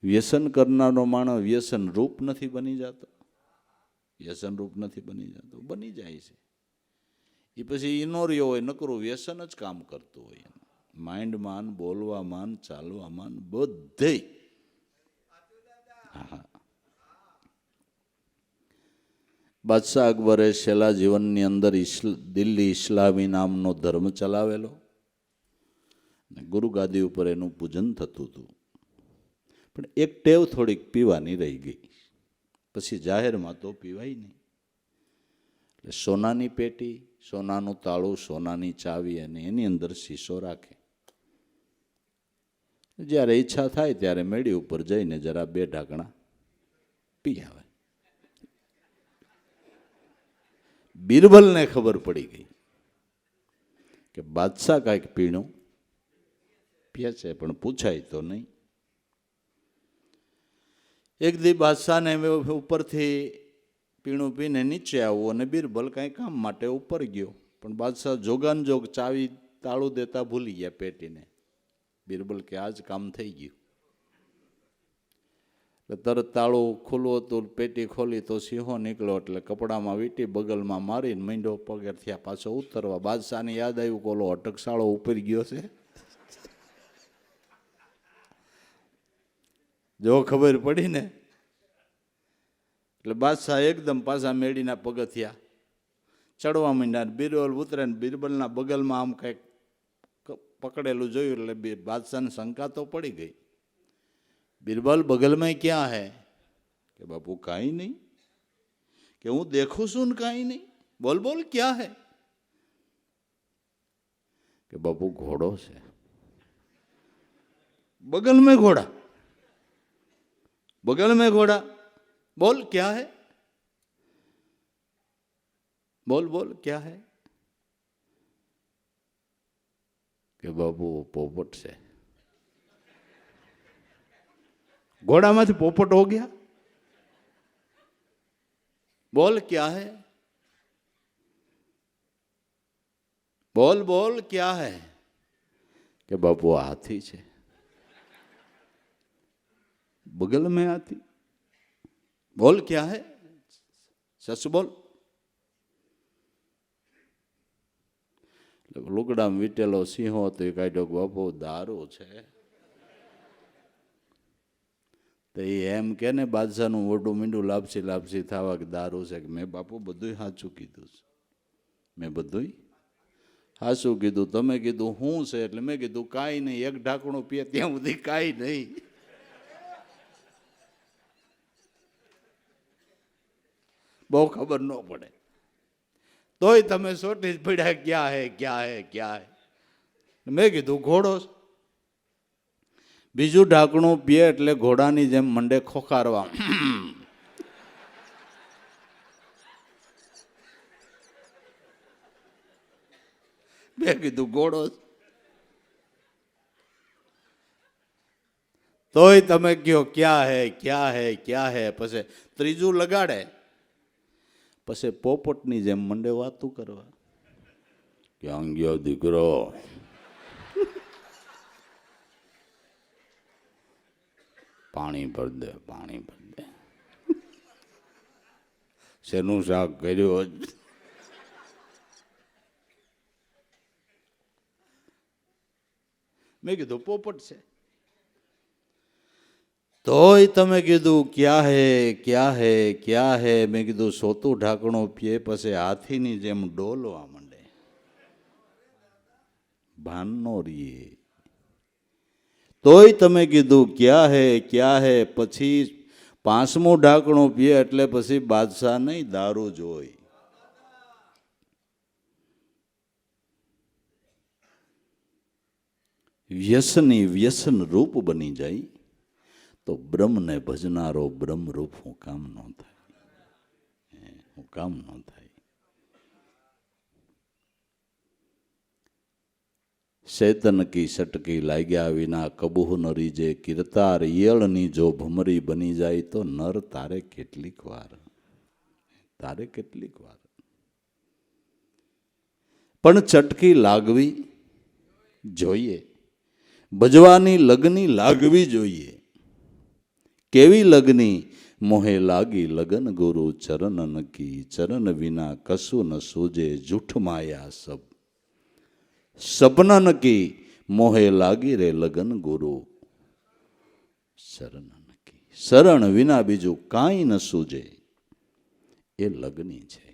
વ્યસન કરનારો માણસ વ્યસન રૂપ નથી બની જતો, વ્યસન રૂપ નથી બની જતો, બની જાય છે. એ પછી ઇનોરિયો હોય, નકરું વ્યસન જ કામ કરતું હોય. માઇન્ડમાં, બોલવામાં, ચાલવામાં બધે. હા, બાદશાહ અકબરે છેલ્લા જીવનની અંદર દિલ્હી ઇસ્લામી નામનો ધર્મ ચલાવેલો. ગુરુગાદી ઉપર એનું પૂજન થતું હતું. પણ એક ટેવ થોડીક પીવાની રહી ગઈ. પછી જાહેરમાં તો પીવાય નહીં. એટલે સોનાની પેટી, સોનાનું તાળું, સોનાની ચાવી અને એની અંદર શીશો રાખે. જ્યારે ઈચ્છા થાય ત્યારે મેળી ઉપર જઈને જરા બે ઢાંકણા પી આવે. બિરબલને ખબર પડી ગઈ કે બાદશાહ કાંઈક પીણું પીએ છે, પણ પૂછાય તો નહીં. એક દી બાદશાહને ઉપરથી પીણું પીને નીચે આવવું, અને બિરબલ કાંઈ કામ માટે ઉપર ગયો, પણ બાદશાહ જોગાન જોગ ચાવી તાળું દેતા ભૂલી ગયા પેટીને. બિરબલ કે આજ કામ થઈ ગયું. એટલે તરત તાળું ખુલ્લું હતું, પેટી ખોલી તો સિંહો નીકળ્યો. એટલે કપડામાં વીંટી બગલમાં મારીને મીંડો પગેર થયા પાછો ઉતરવા. બાદશાહને યાદ આવ્યું કે ઓલો અટકશાળો ઉપર ગયો છે. જો ખબર પડી ને એટલે બાદશાહ એકદમ પાછા મેળીના પગથિયા ચડવા માંડ્યા. બિરબલ ઉતરે ને બિરબલના બગલમાં આમ કંઈક પકડેલું જોયું. એટલે બાદશાહને શંકા તો પડી ગઈ. બિરબલ બગલ में क्या है? કે બાપુ કાંઈ નહીં. કે હું દેખું છું ને કાંઈ નહીં. બોલ બોલ ક્યાં હે? કે બાપુ ઘોડો છે. बगल में घोड़ा, बगल में घोड़ा, बोल क्या है? बोल बोल क्या है? કે બાપુ પોપટ છે. घोड़ा में पोपट हो गया? બોલ ક્યા હે, બોલ બોલ ક્યા હે, કે બાપુ હાથી છે, બગલ में हाथी, बोल क्या है, सच बोल। લુગડામાં વીટેલો સિંહો હતો એ કાઢ્યો, બાપુ દારૂ છે, તો એ એમ કે ને બાદશાહનું મોઢું મીંડું લાપસી લાપસી થવા કે દારૂ છે, કે મેં બાપુ બધું સાચું કીધું છે, મેં બધું સાચું કીધું, તમે કીધું શું છે, એટલે મેં કીધું કાંઈ નહીં, એક ઢાંકણું પીએ ત્યાં સુધી કાંઈ નહીં, બહુ ખબર ન પડે, તોય તમે સોટી જ પડ્યા ક્યાં હે ક્યાં હે ક્યાં હે, મેં કીધું ઘોડો, બીજું ઢાંકણું પીએ એટલે ઘોડાની જેમ મંડે ખોખારવા, મેં કીધું ઘોડો, તોય તમે કયો ક્યાં હે ક્યાં હે ક્યાં હે, પછી ત્રીજું લગાડે, પછી પોપટની જેમ મંડે વાતું કરવા, ક્યાં ગયો દીકરો, પાણી ભર દે પાણી ભર દે, શેનું શાક કર્યું, મેં કીધું પોપટ છે, તોય તમે કીધું ક્યાં હે ક્યાં હે ક્યાં હે, મેં કીધું સોતું ઢાંકણું પીએ પછી હાથીની જેમ ડોલવા માંડે, ભાન નો રીએ, તોય તમે કીધું ક્યાં હે, પછી પાંચમું ઢાંકણું પીએ એટલે પછી બાદશાહ નહીં દારૂ જોઈ, વ્યસની વ્યસન રૂપ બની જાય તો બ્રહ્મને ભજનારો બ્રહ્મરૂપ હું કામ ન થાય, હું કામ ન થાય। શેતન કી સટકી લાગ્યા વિના કબૂહ ન રીજે, કીર્તાર ઈયળની જો ભમરી બની જાય તો નર તારે કેટલીક વાર, તારે કેટલીક વાર, પણ ચટકી લાગવી જોઈએ, ભજવાની લગની લાગવી જોઈએ, કેવી લગની, મોહે લાગી લગન ગુરુ ચરણ નકી, ચરણ વિના કશું ન સૂજે જૂઠ માયા સબ, સપના નકી મોહે લાગી રે લગન ગુરુ શરણ નકી, શરણ વિના બીજું કાંઈ ન સૂજે, એ લગની છે।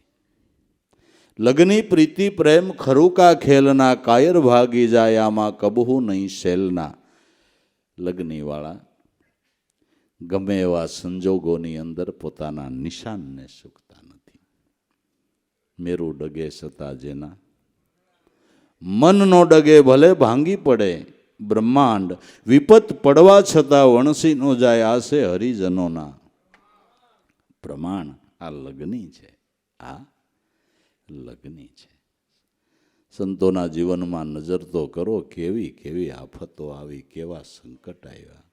લગની પ્રીતિ પ્રેમ ખરુકા ખેલના, કાયર ભાગી જાય આમાં કબહુ નહીં શેલના, લગની વાળા ગમે એવા સંજોગોની અંદર પોતાના નિશાનને ચૂકતા નથી। મેરુ ડગે છતાં જેના મન નો ડગે ભલે ભાંગી પડે બ્રહ્માંડ, વિપત પડવા છતાં વણસી નો જાય આશે હરિજનોના પ્રમાણ। આ લગની છે, આ લગની છે। સંતોના જીવનમાં નજર તો કરો, કેવી કેવી આફતો આવી, કેવા સંકટ આવ્યા,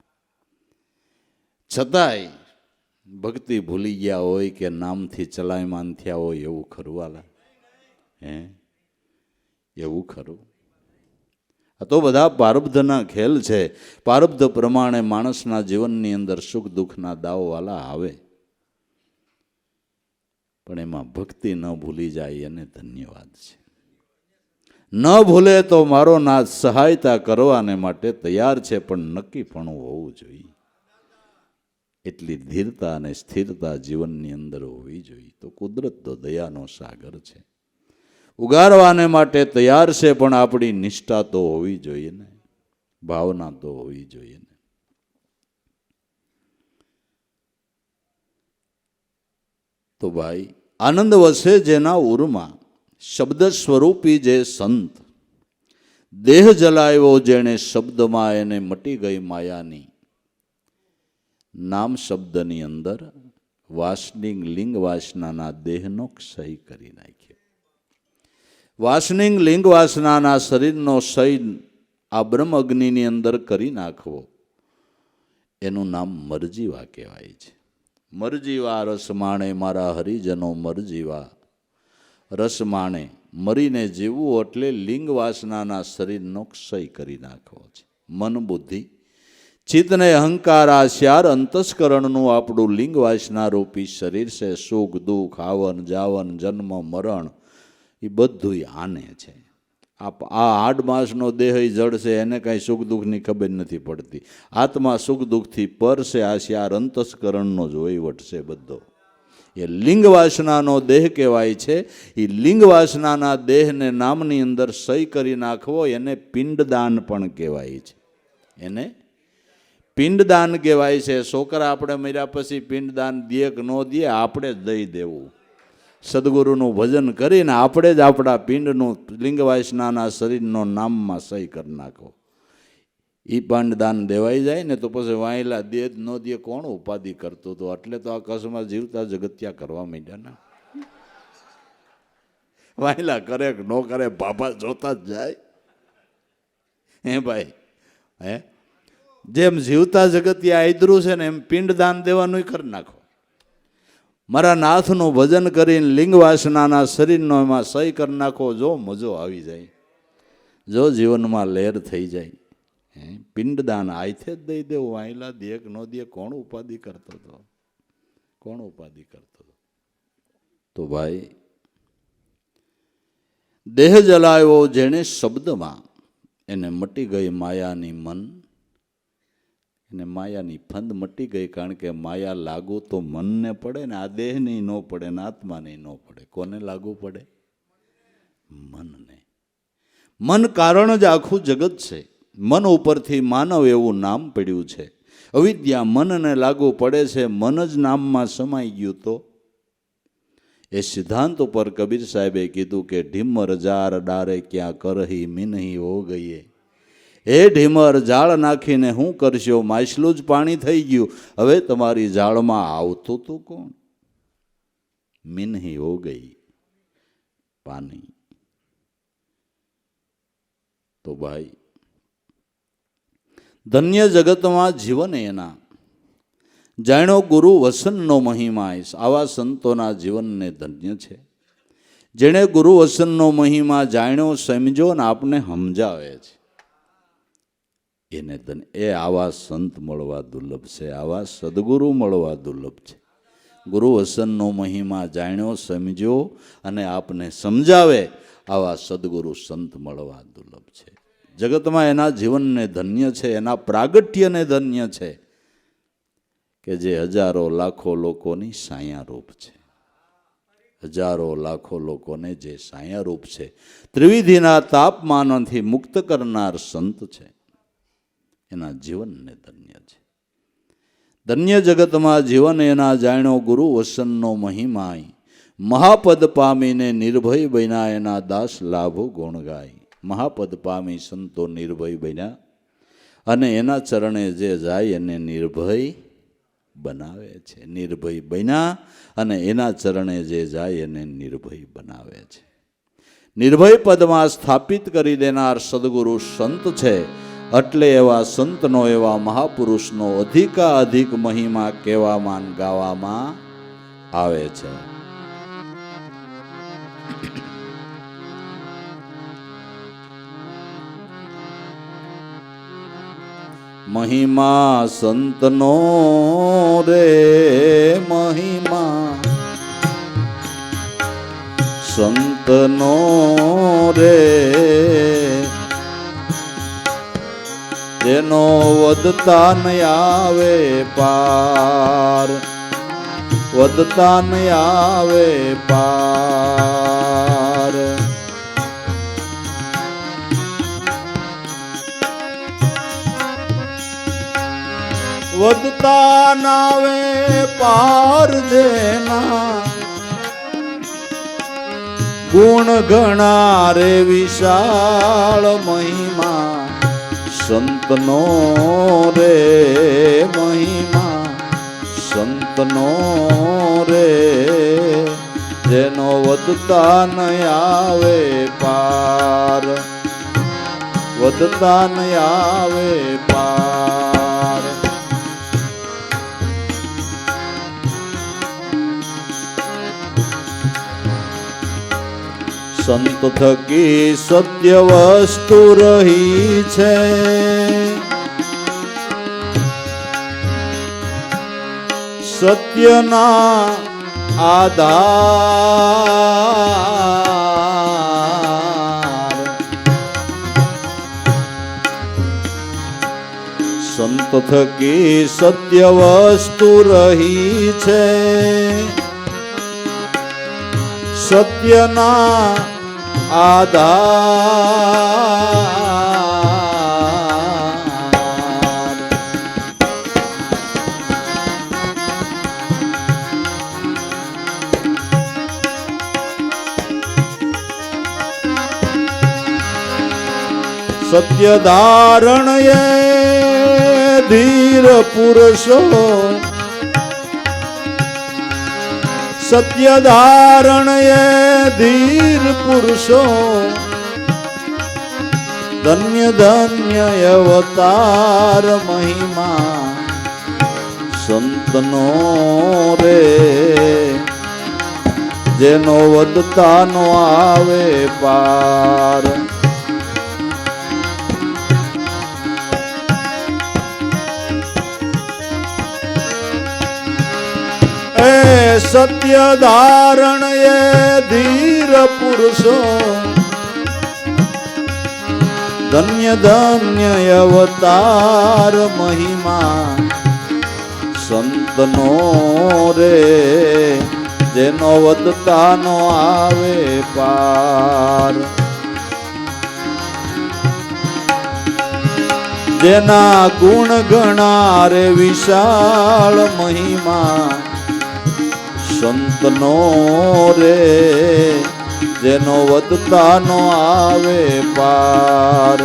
છતાંય ભક્તિ ભૂલી ગયા હોય કે નામથી ચલાયમાન થયા હોય, એવું ખરું વાલા, હે એવું ખરું? આ તો બધા પારબ્ધના ખેલ છે। પારબ્ધ પ્રમાણે માણસના જીવનની અંદર સુખ દુઃખના દાવવાલા આવે, પણ એમાં ભક્તિ ન ભૂલી જાય એને ધન્યવાદ છે। ન ભૂલે તો મારો નાથ સહાયતા કરવાને માટે તૈયાર છે, પણ નક્કી પણ હોવું જોઈએ, એટલી ધીરતા અને સ્થિરતા જીવનની અંદર હોવી જોઈએ। તો કુદરત તો દયાનો સાગર છે, ઉગારવાને માટે તૈયાર છે, પણ આપણી નિષ્ઠા તો હોવી જોઈએ ને, ભાવના તો હોવી જોઈએ ને। તો ભાઈ આનંદ વસે જેના ઉરમાં, શબ્દ સ્વરૂપી જે સંત, દેહ જલાવ્યો જેણે શબ્દમાં એને મટી ગઈ માયાની, નામ શબ્દની અંદર વાસનિંગ લિંગ વાસનાના દેહનો ક્ષય કરી નાખ્યો। વાસનિંગ લિંગ વાસનાના શરીરનો ક્ષય આ બ્રહ્મ અગ્નિની અંદર કરી નાખવો, એનું નામ મરજીવા કહેવાય છે। મરજીવા રસ માણે મારા હરિજનો મરજીવા રસ માણે. મરીને જીવવું એટલે લિંગ વાસનાના શરીરનો ક્ષય કરી નાખવો છે. મન બુદ્ધિ ચિત્તને અહંકાર આશ્યાર અંતસ્કરણનું આપણું લિંગ વાસના રૂપી શરીર છે. સુખ દુઃખ આવન જાવન જન્મ મરણ એ બધું આને છે. આ 8 માસનો દેહ જડ છે, એને કાંઈ સુખ દુઃખની ખબર નથી પડતી. આત્મા સુખ દુઃખથી પર છે. આશ્યાર અંતસ્કરણનો જ વહીવટ છે બધો. એ લિંગ વાસનાનો દેહ કહેવાય છે. એ લિંગ વાસનાના દેહને નામની અંદર સહી કરી નાખવો એને પિંડદાન પણ કહેવાય છે. એને પિંડદાન કહેવાય છે. છોકરા આપણે મર્યા પછી પિંડદાન દે કે ન દે, આપણે જ દઈ દેવું. સદગુરુનું ભજન કરીને આપણે જ આપણા પિંડનું લિંગ વાસનાના શરીરનો નામમાં સહી કરી નાખો. એ પિંડદાન દેવાઈ જાય ને તો પછી વાયલા દે જ ન દે કોણ ઉપાધિ કરતું હતું. એટલે તો આ કસમાં જીવતા જગત્યા કરવા માંડ્યા ને. વાયલા કરે કે ન કરે બાબા જોતા જ જાય. હે ભાઈ, હે જેમ જીવતા જગત્યા આદરું છે ને એમ પિંડદાન દેવાનું કરી નાખો. મારા નાથનું ભજન કરીને લિંગ વાસનાના શરીરનો એમાં સહી કરી નાખો. જો મજો આવી જાય, જો જીવનમાં લહેર થઈ જાય. પિંડદાન આયથે જ દઈ દેવું. વાયલા દે કે ન દે કોણ ઉપાધિ કરતો હતો, કોણ ઉપાધિ કરતો હતો. તો ભાઈ, દેહ જલાવ્યો જેણે શબ્દમાં, એને મટી ગઈ માયાની મન. એને માયાની ફંદ મટી ગઈ. કારણ કે માયા લાગુ તો મનને પડે ને, આ દેહની ન પડે ને આત્માની ન પડે. કોને લાગુ પડે? મનને. મન કારણ જ આખું જગત છે. મન ઉપરથી માનવ એવું નામ પડ્યું છે. અવિદ્યા મનને લાગુ પડે છે. મન જ નામમાં સમાઈ ગયું. તો એ સિદ્ધાંત ઉપર કબીર સાહેબે કીધું કે ઢીમર જાર ડારે ક્યાં કરહી મિનહી હો ગઈએ. એ ઢીમર જાળ નાખીને શું કરશો? માછલું જ પાણી થઈ ગયું. હવે તમારી જાળમાં આવતું તું કોણ? મિનહી હો ગઈ, પાણી. તો ભાઈ, ધન્ય જગતમાં જીવન એના જાણ્યો ગુરુ વસનનો મહિમા. આવા સંતોના જીવનને ધન્ય છે. જેણે ગુરુ વસનનો મહિમા જાણ્યો, સમજો ને આપને સમજાવે છે, એને ધન્ય. એ આવા સંત મળવા દુર્લભ છે. આવા સદગુરુ મળવા દુર્લભ છે. ગુરુ વસનનો મહિમા જાણ્યો, સમજ્યો અને આપને સમજાવે, આવા સદગુરુ સંત મળવા દુર્લભ છે. જગતમાં એના જીવનને ધન્ય છે, એના પ્રાગટ્યને ધન્ય છે કે જે હજારો લાખો લોકોની સાયારૂપ છે. હજારો લાખો લોકોને જે સાયારૂપ છે. ત્રિવિધિના તાપમાનથી મુક્ત કરનાર સંત છે. એના જીવનને ધન્ય છે. ધન્ય જગતમાં જીવન એના જાણ્યો ગુરુ વસનનો મહિમાય. મહાપદ પામીને નિર્ભય બન્યા, એના દાસ લાભો ગુણ ગાય. મહાપદ પામી સંતો નિર્ભય બન્યા અને એના ચરણે જે જાય એને નિર્ભય બનાવે છે. નિર્ભય બન્યા અને એના ચરણે જે જાય એને નિર્ભય બનાવે છે. નિર્ભય પદમાં સ્થાપિત કરી દેનાર સદગુરુ સંત છે. એટલે એવા સંતનો, એવા મહાપુરુષનો અધિકાધિક મહિમા કહેવામાં ગાવામાં આવે છે. મહિમા સંતનો રે મહિમા સંતનો રે, જેનો વધતા ન આવે પાર, વધતા ન આવે પાર. વધતા નાવે પાર જેના ગુણ ઘણા રે વિશાળ મહિમા સંતનો રે મહિમા સંતનો રે, જેનો વધતા ન આવે પાર, વધતા ન આવે પાર. સંત થકી સત્ય વસ્તુ રહી છે, સત્યના આધાર સંત થકી સત્ય વસ્તુ રહી છે, સત્યના આધાર સત્ય ધારણ એ ધીર પુરુષો, સત્ય ધારણ એ ધીર પુરુષો, ધન્ય ધન્ય અવતાર મહિમા સંતનો રે, જેનો વધતા નો આવે પાર. સત્ય ધારણ એ ધીર પુરુષો, ધન્ય ધન્ય અવતાર મહિમા સંતનો રે, જેનો વધતા નો આવે પાર. જેના ગુણ ગણા રે વિશાળ મહિમા સંતનો રે, જેનો વધતા નો આવે પાર.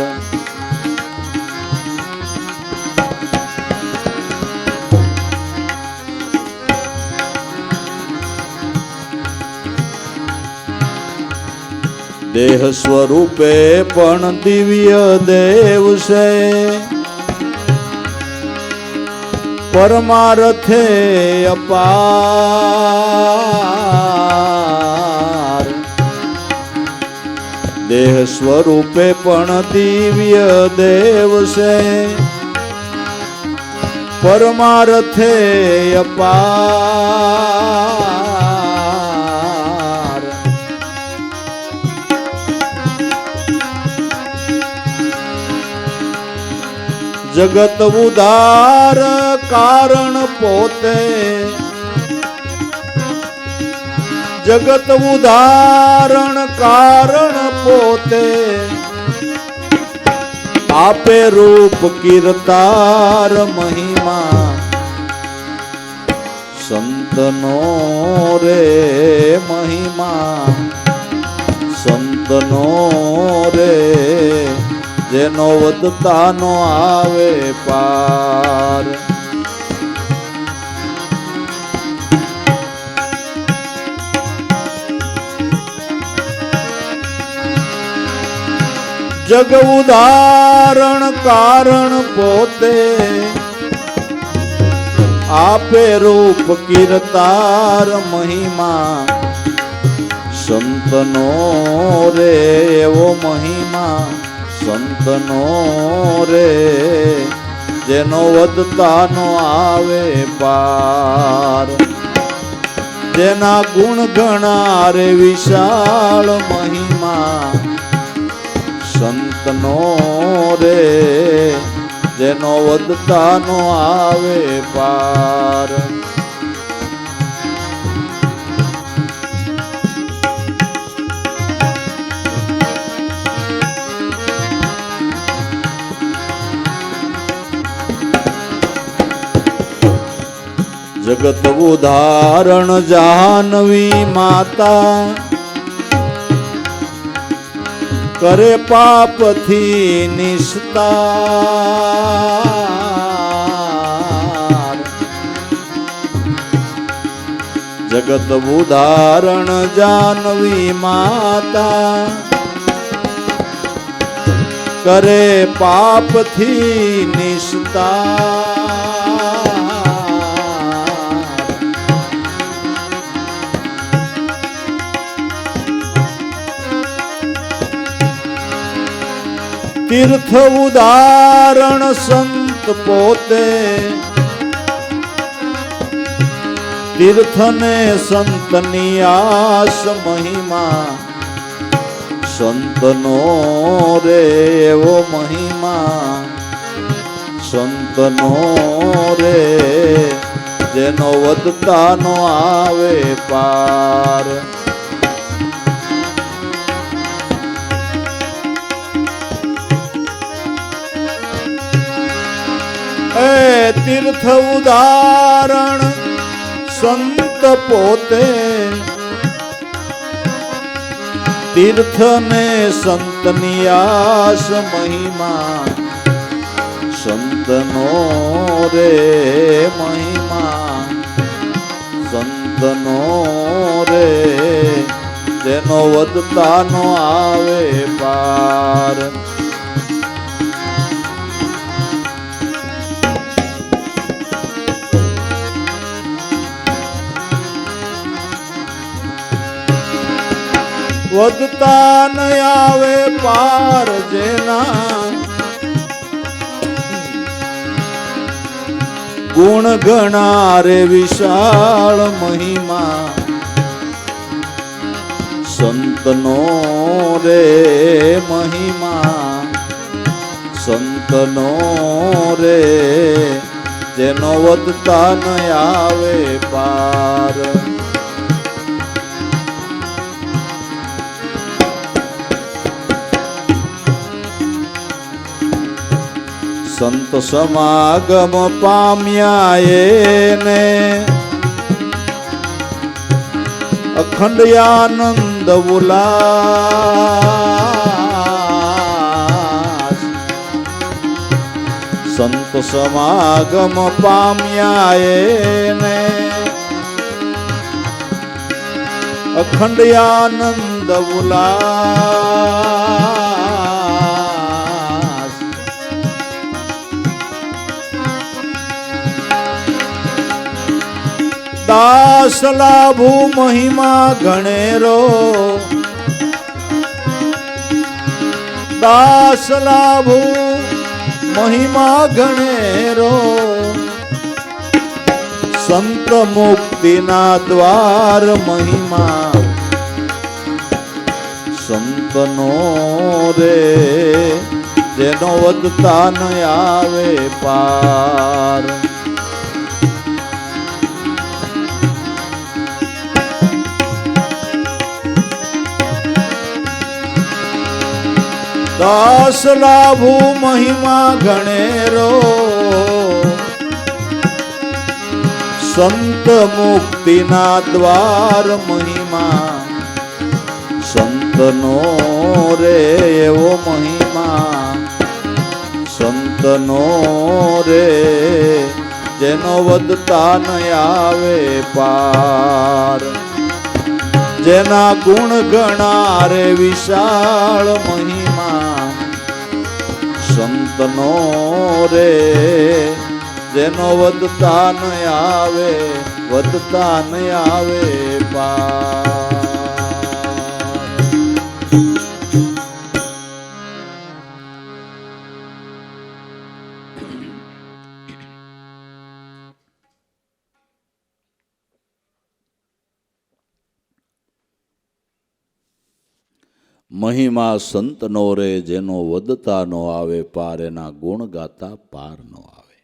દેહ સ્વરૂપે પણ દિવ્ય દેવ છે, પરમાર્થે અપાર. દેહ સ્વરૂપે પણ દિવ્ય દેવ છે, પરમાર્થે અપાર. જગત ઉદાર કારણ પોતે, જગત ઉદાહરણ કારણ પોતે, આપે રૂપ કીર્તાર મહિમા સંતનો રે, મહિમા સંતનો રે, જેનો વધતા નો આવે પાર. જગ ઉદાહરણ કારણ પોતે, આપે રૂપ કીર્તાર મહિમા સંતનો રે, એવો મહિમા સંતનો રે, જેનો વધતા નો આવે પાર. જેના ગુણ ગણા રે વિશાળ મહિમા સંતનો રે, જેનો વધતા નો આવે પાર. જગત ઉદાહરણ જાહ્નવી માતા, કરે પાપથી નિસ્તાર. જગત ઉદાહરણ જાહ્નવી માતા, કરે પાપથી નિસ્તાર. તીર્થ ઉદાહરણ સંત પોતે, તીર્થને સંતની આસ મહિમા, સંતનો રે એવો મહિમા, સંતનો રે જેનો વધતા નો આવે પાર. એ તીર્થ ઉદાહરણ સંત પોતે, તીર્થ ને સંતની આસ મહિમા, સંતનો રે મહિમા, સંતનો રે જેનો વધતા નો આવે પાર. વધતા ન આવે પાર જેના, ગુણ ગણા રે વિશાળ મહિમા, સંતનો રે મહિમા, સંતનો રે જેનો વધતા ન આવે પાર. સંત સમાગમ પામ્યા એને, અખંડ આનંદ ઉલ્લાસ. સંત સમાગમ પામ્યા એને, અખંડ આનંદ ઉલ્લાસ. દાસ લાભુ મહિમા ગણેરો, દાસ લાભુ મહિમા ગણેરો, સંત મુક્તિના દ્વાર મહિમા, સંતનો રે જેનો વધતા ન આવે પાર. દાસ લાભુ મહિમા ગણેરો, સંત મુક્તિના દ્વાર મહિમા, સંતનો રે એવો મહિમા, સંતનો રે જેનો વધતા ન આવે પાર. જેના ગુણ ગણા રે વિશાળ મહિમા, સંતનો રે જેનો વધતા ન આવે, વધતા ન આવે પાર. મહિમા સંતનો રે જેનો વધતા નો આવે પાર, એના ગુણ ગાતા પાર નો આવે.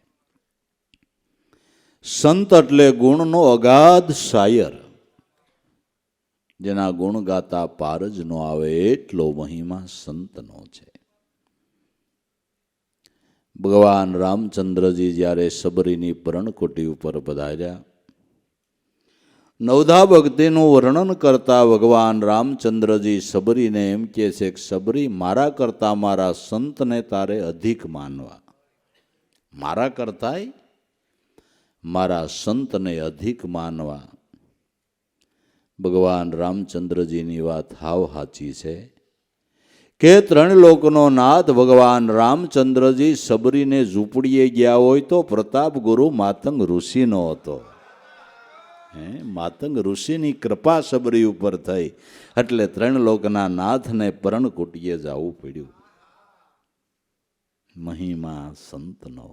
સંત એટલે ગુણનો અગાધ શાયર, જેના ગુણ ગાતા પાર જ નો આવે એટલો મહિમા સંતનો છે. ભગવાન રામચંદ્રજી જ્યારે સબરીની પર્ણકુટી ઉપર પધાર્યા, નવધા ભક્તિનું વર્ણન કરતા ભગવાન રામચંદ્રજી સબરીને એમ કહે છે કે સબરી, મારા કરતા મારા સંતને તારે અધિક માનવા, મારા કરતાય મારા સંતને અધિક માનવા. ભગવાન રામચંદ્રજીની વાત હાવ સાચી છે કે ત્રણ લોકનો નાથ ભગવાન રામચંદ્રજી સબરીને ઝૂંપડીએ ગયા હોય તો પ્રતાપ ગુરુ માતંગ ઋષિનો હતો. માતંગ ઋષિની કૃપા સબરી ઉપર થઈ એટલે ત્રણ લોકના નાથને પર્ણકુટીએ જવું પડ્યું. મહિમા સંતનો,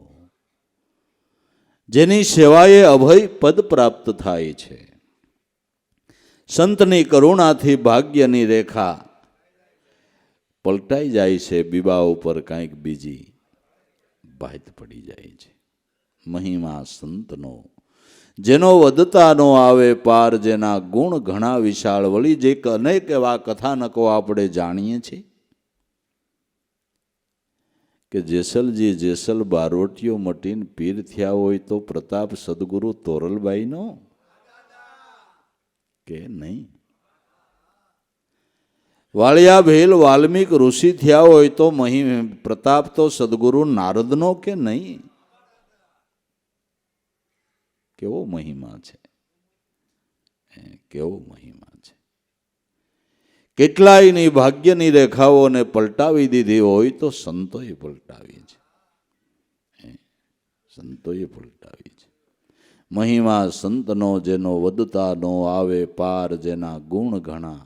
જેની સેવાએ અભય પદ પ્રાપ્ત થાય છે. સંતની કરુણાથી ભાગ્યની રેખા પલટાઈ જાય છે, બીબા ઉપર કાંઈક બીજી ભાત પડી જાય છે. મહિમા સંતનો, જેનો વધતા નો આવે પાર, જેના ગુણ ઘણા વિશાળ. વળી જે અનેક એવા કથાનકો આપણે જાણીએ છીએ કે જેસલજી જેસલ બારોટીઓ મટીને પીર થયા હોય તો પ્રતાપ સદગુરુ તોરલબાઈનો કે નહીં? વાળિયા ભેલ વાલ્મીક ઋષિ થયા હોય તો પ્રતાપ તો સદગુરુ નારદનો કે નહીં? કેવો મહિમા છે, કેવો મહિમા છે. કેટલાયની ભાગ્યની રેખાઓને પલટાવી દીધી હોય તો સંતોએ પલટાવી છે, સંતોએ પલટાવી છે. મહિમા સંતનો, જેનો વધતા નો આવે પાર, જેના ગુણ ઘણા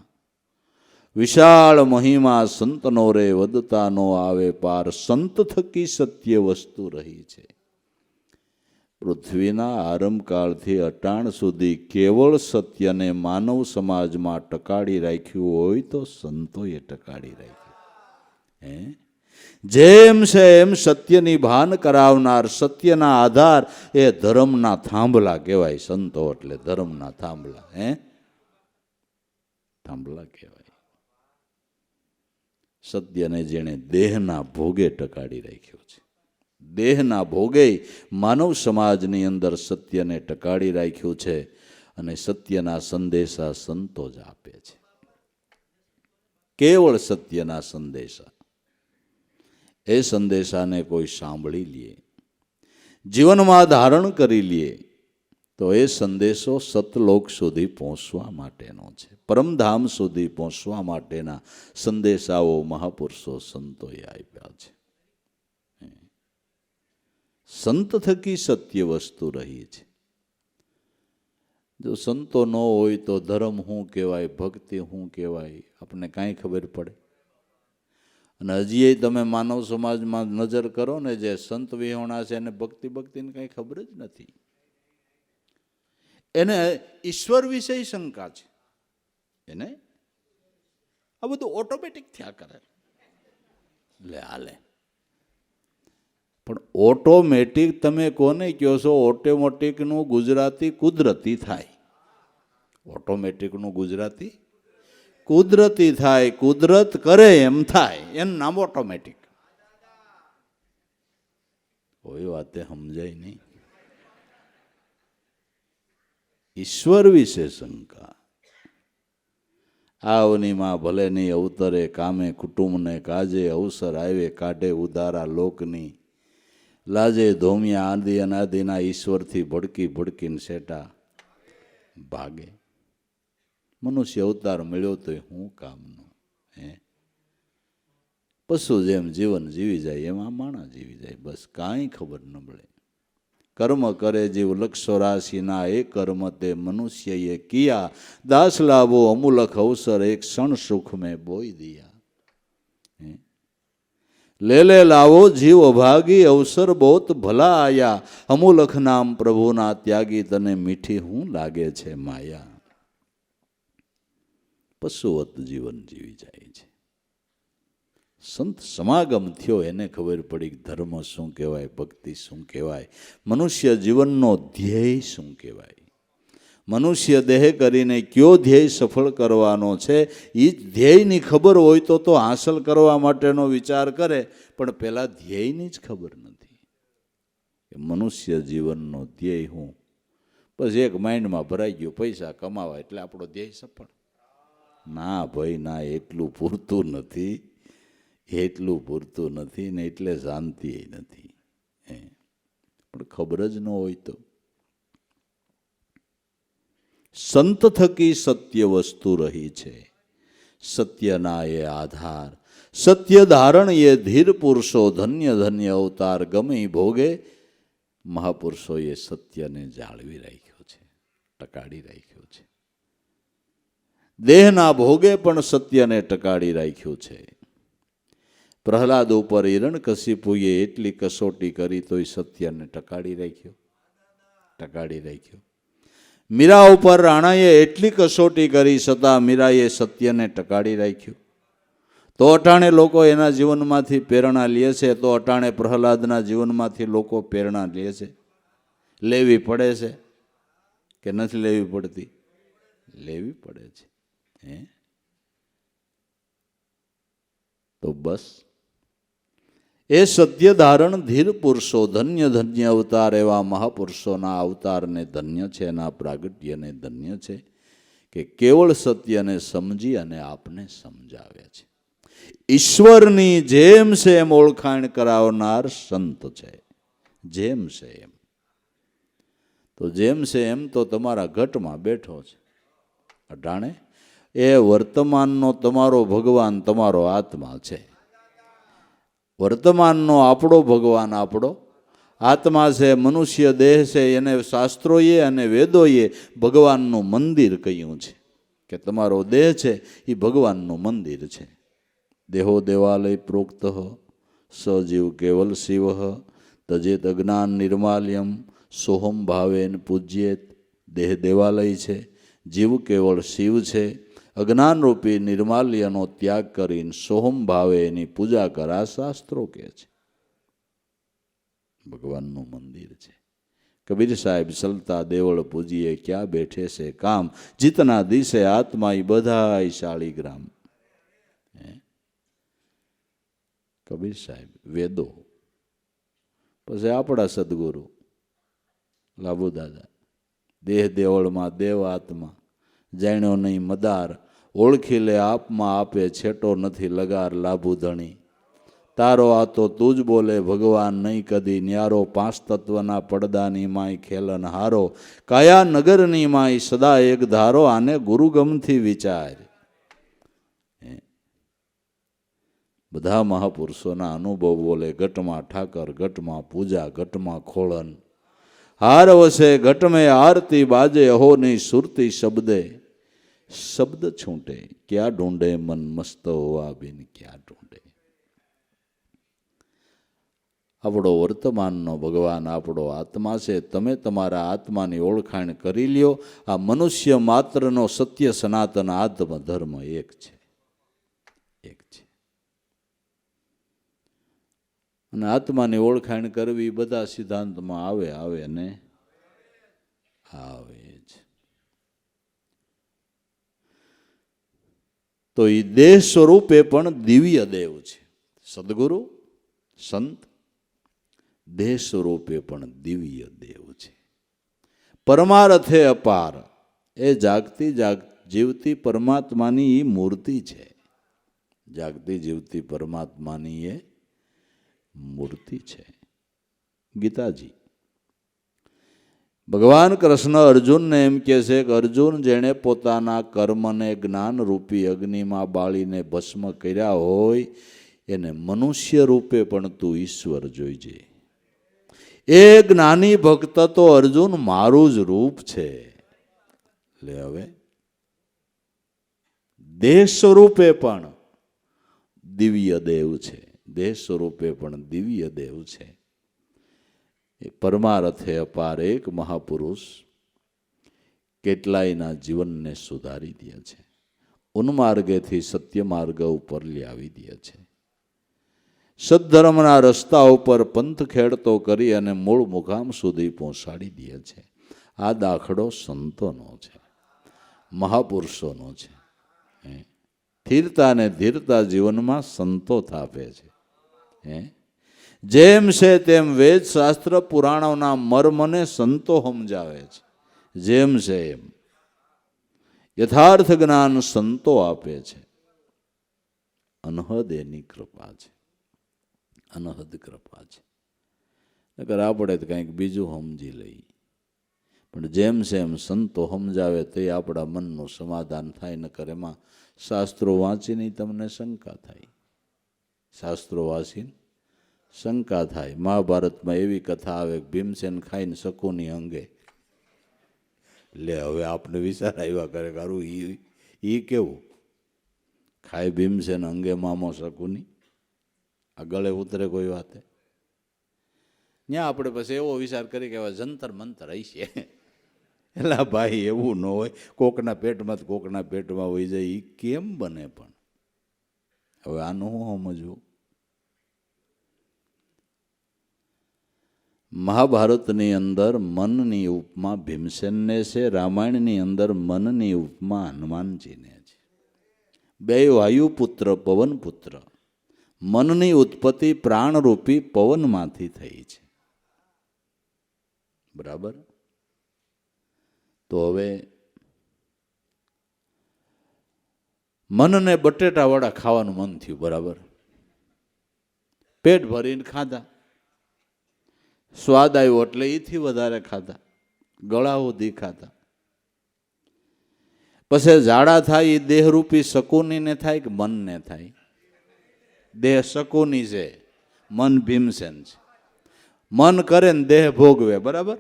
વિશાળ. મહિમા સંતનો રે, વધતા નો આવે પાર. સંત થકી સત્ય વસ્તુ રહી છે. પૃથ્વીના આરંભકાળથી અટાણ સુધી કેવળ સત્યને માનવ સમાજમાં ટકાડી રાખ્યું હોય તો સંતોએ ટકાડી રાખ્યું. જેમ છે એમ સત્યની ભાન કરાવનાર, સત્યના આધાર એ ધર્મના થાંભલા કહેવાય. સંતો એટલે ધર્મના થાંભલા, થાંભલા કહેવાય. સત્યને જેણે દેહના ભોગે ટકાડી રાખ્યો છે, દેહના ભોગે માનવ સમાજની અંદર સત્યને ટકાડી રાખ્યું છે. અને સત્યના સંદેશા સંતો જ આપે છે, કેવળ સત્યના સંદેશા. એ સંદેશાને કોઈ સાંભળી લે, જીવનમાં ધારણ કરી લે તો એ સંદેશો સતલોક સુધી પહોંચવા માટેનો છે. પરમધામ સુધી પહોંચવા માટેના સંદેશાઓ મહાપુરુષો સંતોએ આપ્યા છે. સંત થકી સત્ય વસ્તુ રહી છે. જો સંતો ન હોય તો ધર્મ શું કહેવાય, ભક્તિ શું કહેવાય, આપણને કાંઈ ખબર પડે? અને હજી તમે માનવ સમાજમાં નજર કરો ને, જે સંત વિહોણા છે એને ભક્તિને કાંઈ ખબર જ નથી. એને ઈશ્વર વિશે શંકા છે, એને આ બધું ઓટોમેટિક થયા કરે. હાલે પણ ઓટોમેટિક તમે કોને કહો છો? ઓટોમેટિકનું ગુજરાતી કુદરતી થાય. ઓટોમેટિકનું ગુજરાતી કુદરતી થાય. કુદરત કરે એમ થાય, એનું નામ ઓટોમેટિક. કોઈ વાતે સમજાય નહીં. ઈશ્વર વિશે શંકા. આવનીમાં ભલે નહીં અવતરે કામે, કુટુંબને કાજે અવસર આવે કાઢે ઉધારા લોકની. લાજે ધોમિયા આદિ અનાદિના ઈશ્વરથી ભડકીને સેટા ભાગે. મનુષ્ય અવતાર મળ્યો તો શું કામનો? પશુ જેમ જીવન જીવી જાય એમ આ માણસ જીવી જાય, બસ કાંઈ ખબર ન મળે. કર્મ કરે જીવ લક્ષો રાશિના, એ કર્મ તે મનુષ્યએ કિયા. દાસ લાભો અમૂલક અવસર, એક ક્ષણ સુખ મેં બોઈ દિયા. લે લાવો જીવ અભાગી અવસર, બહોત ભલા આયા. અમૂલખ નામ પ્રભુના ત્યાગી, તને મીઠી હું લાગે છે માયા. પશુવત જીવન જીવી જાય છે. સંત સમાગમ થયો એને ખબર પડી ધર્મ શું કહેવાય, ભક્તિ શું કહેવાય, મનુષ્ય જીવનનો ધ્યેય શું કહેવાય. મનુષ્ય દેહ કરીને કયો ધ્યેય સફળ કરવાનો છે, એ ધ્યેયની ખબર હોય તો હાંસલ કરવા માટેનો વિચાર કરે, પણ પેલા ધ્યેયની જ ખબર નથી. મનુષ્ય જીવનનો ધ્યેય હું? બસ એક માઇન્ડમાં ભરાઈ ગયો, પૈસા કમાવા એટલે આપણો ધ્યેય સફળ. ના ભાઈ ના, એટલું પૂરતું નથી, એટલું પૂરતું નથી ને એટલે શાંતિ નથી. પણ ખબર જ ન હોય તો. સંત થકી સત્ય વસ્તુ રહી છે, સત્યના એ આધાર. સત્ય ધારણ એ ધીર પુરુષો, ધન્ય ધન્ય અવતાર. ગમે ભોગે મહાપુરુષોએ સત્યને જાળવી રાખ્યો છે, ટકાડી રાખ્યો છે. દેહના ભોગે પણ સત્યને ટકાડી રાખ્યું છે. પ્રહલાદ ઉપર હિરણ્યકશિપુએ એટલી કસોટી કરી તોય સત્યને ટકાડી રાખ્યો. મીરા ઉપર રાણાએ એટલી કસોટી કરી છતાં મીરાએ સત્યને ટકાડી રાખ્યું. તો અટાણે લોકો એના જીવનમાંથી પ્રેરણા લે છે, તો અટાણે પ્રહલાદના જીવનમાંથી લોકો પ્રેરણા લે છે. લેવી પડે છે કે નથી લેવી પડતી? લેવી પડે છે. તો બસ એ સત્ય ધારણ ધીર પુરુષો, ધન્ય ધન્ય અવતાર એવા મહાપુરુષોના અવતારને ધન્ય છે, એના પ્રાગટ્યને ધન્ય છે કે કેવળ સત્યને સમજી અને આપને સમજાવે છે. ઈશ્વરની જેમ છે એમ ઓળખાણ કરાવનાર સંત છે. જેમ છે એમ. તો જેમ છે એમ તો તમારા ઘટમાં બેઠો છે અટાણે. એ વર્તમાનનો તમારો ભગવાન તમારો આત્મા છે. વર્તમાનનો આપણો ભગવાન આપણો આત્મા છે. મનુષ્ય દેહ છે એને શાસ્ત્રોએ અને વેદોએ ભગવાનનું મંદિર કહ્યું છે કે તમારો દેહ છે એ ભગવાનનું મંદિર છે. દેહો દેવાલય પ્રોક્ત સજીવ કેવલ શિવ તજેત અજ્ઞાન નિર્માલ્યમ સોહમ ભાવેન પૂજ્યેત. દેહ દેવાલય છે, જીવ કેવળ શિવ છે. અજ્ઞાનરૂપી નિર્માલ્યનો ત્યાગ કરીને સોહમ ભાવે એની પૂજા કરા શાસ્ત્રો કહે છે. ભગવાનનું મંદિર છે. કબીર સાહેબ ચલતા દેવળ પૂજીએ ક્યાં બેઠે છે કામ, જીતના દિશે આત્મા ઈ બધાય શાળીગ્રામ. કબીર સાહેબ વેદો. પછી આપણા સદગુરુ લાભુ દાદા, દેહ દેવળમાં દેવ આત્મા જાણ્યો નહીં મદાર, ઓળખી લે આપમાં આપે છેટો નથી લગાર. લાભુ ધણી તારો આ તો તું જ બોલે ભગવાન નહીં કદી ન્યારો. પાંચ તત્વના પડદાની માય ખેલન હારો, કાયા નગરની માય સદા એક ધારો. આને ગુરુગમથી વિચાર. બધા મહાપુરુષોના અનુભવ બોલે. ઘટમાં ઠાકર, ઘટમાં પૂજા, ઘટમાં ખોળન. હાર વસે ઘટ મેં આરતી બાજે, અહોની સુરતી શબ્દે. શબ્દ છૂટે ક્યાં ઢૂંઢે મન મસ્ત હોવા બિન ક્યાં ઢૂંઢે. આપણો વર્તમાનનો ભગવાન આપણો આત્મા છે. તમે તમારા આત્માની ઓળખાણ કરી લ્યો. આ મનુષ્ય માત્રનો સત્ય સનાતન આત્મ ધર્મ એક છે. અને આત્માની ઓળખાણ કરવી બધા સિદ્ધાંતમાં આવે ને આવે જ. તો એ દેહ સ્વરૂપે પણ દિવ્ય દેવ છે. સદગુરુ સંત દેહ સ્વરૂપે પણ દિવ્ય દેવ છે. પરમાર્થે અપાર. એ જાગતી જીવતી પરમાત્માની એ મૂર્તિ છે. જાગતી જીવતી પરમાત્માની એ મૂર્તિ છે. ગીતાજી ભગવાન કૃષ્ણ અર્જુનને એમ કહે છે કે અર્જુન, જેણે પોતાના કર્મને જ્ઞાનરૂપી અગ્નિમાં બાળીને ભસ્મ કર્યા હોય એને મનુષ્ય રૂપે પણ તું ઈશ્વર જોઈજે. એ જ્ઞાની ભક્ત તો અર્જુન મારું જ રૂપ છે. લે હવે દેહ સ્વરૂપે પણ દિવ્ય દેવ છે. દેહ સ્વરૂપે પણ દિવ્ય દેવ છે. એ પરમાર્થે અપાર એક મહાપુરુષ કેટલાયના જીવનને સુધારી દે છે. ઉન્માર્ગેથી સત્ય માર્ગ ઉપર લાવી દે છે. સદ્ધર્મના રસ્તા ઉપર પંથ ખેડતો કરી અને મૂળ મુકામ સુધી પહોંચાડી દે છે. આ દાખલો સંતોનો છે, મહાપુરુષોનો છે. સ્થિરતા ને ધીરતા જીવનમાં સંતો થાપે છે. જેમ છે તેમ વેદ શાસ્ત્ર પુરાણોના મર્મને સંતો સમજાવે છે. જેમ છે એમ યથાર્થ જ્ઞાન સંતો આપે છે. અનહદ એની કૃપા છે. અનહદ કૃપા છે. નકર આપણે તો કંઈક બીજું સમજી લઈએ. પણ જેમ છે એમ સંતો સમજાવે તે આપણા મનનું સમાધાન થાય. નકર એમાં શાસ્ત્રો વાંચીને તમને શંકા થાય. શાસ્ત્રો વાંચીને શંકા થાય. મહાભારતમાં એવી કથા આવે કે ભીમસેન ખાઈને શકુની અંગે. લે હવે આપને વિચાર આવ્યા કરે કારું એ કેવું ખાય ભીમસેન અંગે મામો શકુની. આ ગળે ઉતરે કોઈ વાતે? ત્યાં આપણે પછી એવો વિચાર કરી કે હવે જંતર મંતર હશે. એટલે ભાઈ એવું ન હોય. કોકના પેટમાં હોય જાય એ કેમ બને? પણ હવે આનું હું સમજવું? મહાભારતની અંદર મનની ઉપમા ભીમસેનને છે, રામાયણની અંદર મનની ઉપમા હનુમાનજીને છે. બે વાયુપુત્ર પવનપુત્ર. મનની ઉત્પત્તિ પ્રાણરૂપી પવનમાંથી થઈ છે. બરાબર? તો હવે મનને બટેટાવાળા ખાવાનું મન થયું. બરાબર? પેટ ભરીને ખાધા, સ્વાદ આવ્યો એટલે એથી વધારે ખાધા, ગળા સુધી ખાધા. પછી ઝાડા થાય એ દેહરૂપી શકુનીને થાય કે મનને થાય? દેહ શકુની છે, મન ભીમસેન છે. મન કરે ને દેહ ભોગવે. બરાબર?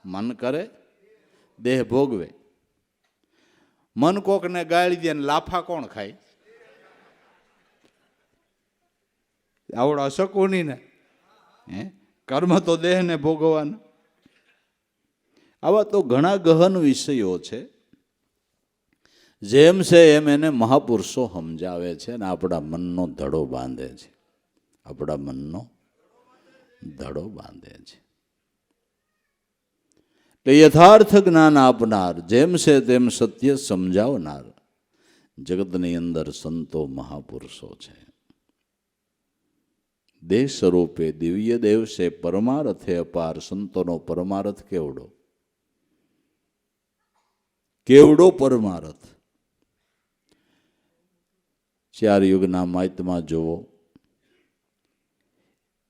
મન કરે, દેહ ભોગવે. મન કોકને ગાળી દે ને લાફા કોણ ખાય? આવડા શકુની ને. કર્મ તો દેહને ભોગવવાના. આવા તો ઘણા ગહન વિષયો છે. જેમ છે એમ એને મહાપુરુષો સમજાવે છે ને આપણા મનનો ધડો બાંધે છે. આપણા મનનો ધડો બાંધે છે. એટલે યથાર્થ જ્ઞાન આપનાર, જેમ છે તેમ સત્ય સમજાવનાર જગતની અંદર સંતો મહાપુરુષો છે. દેહ સ્વરૂપે દિવ્ય દેવ છે, પરમાર્થે અપાર. સંતોનો પરમાર્થ કેવડો? કેવડો પરમાર્થ! 4 યુગના માહિતમાં જુઓ.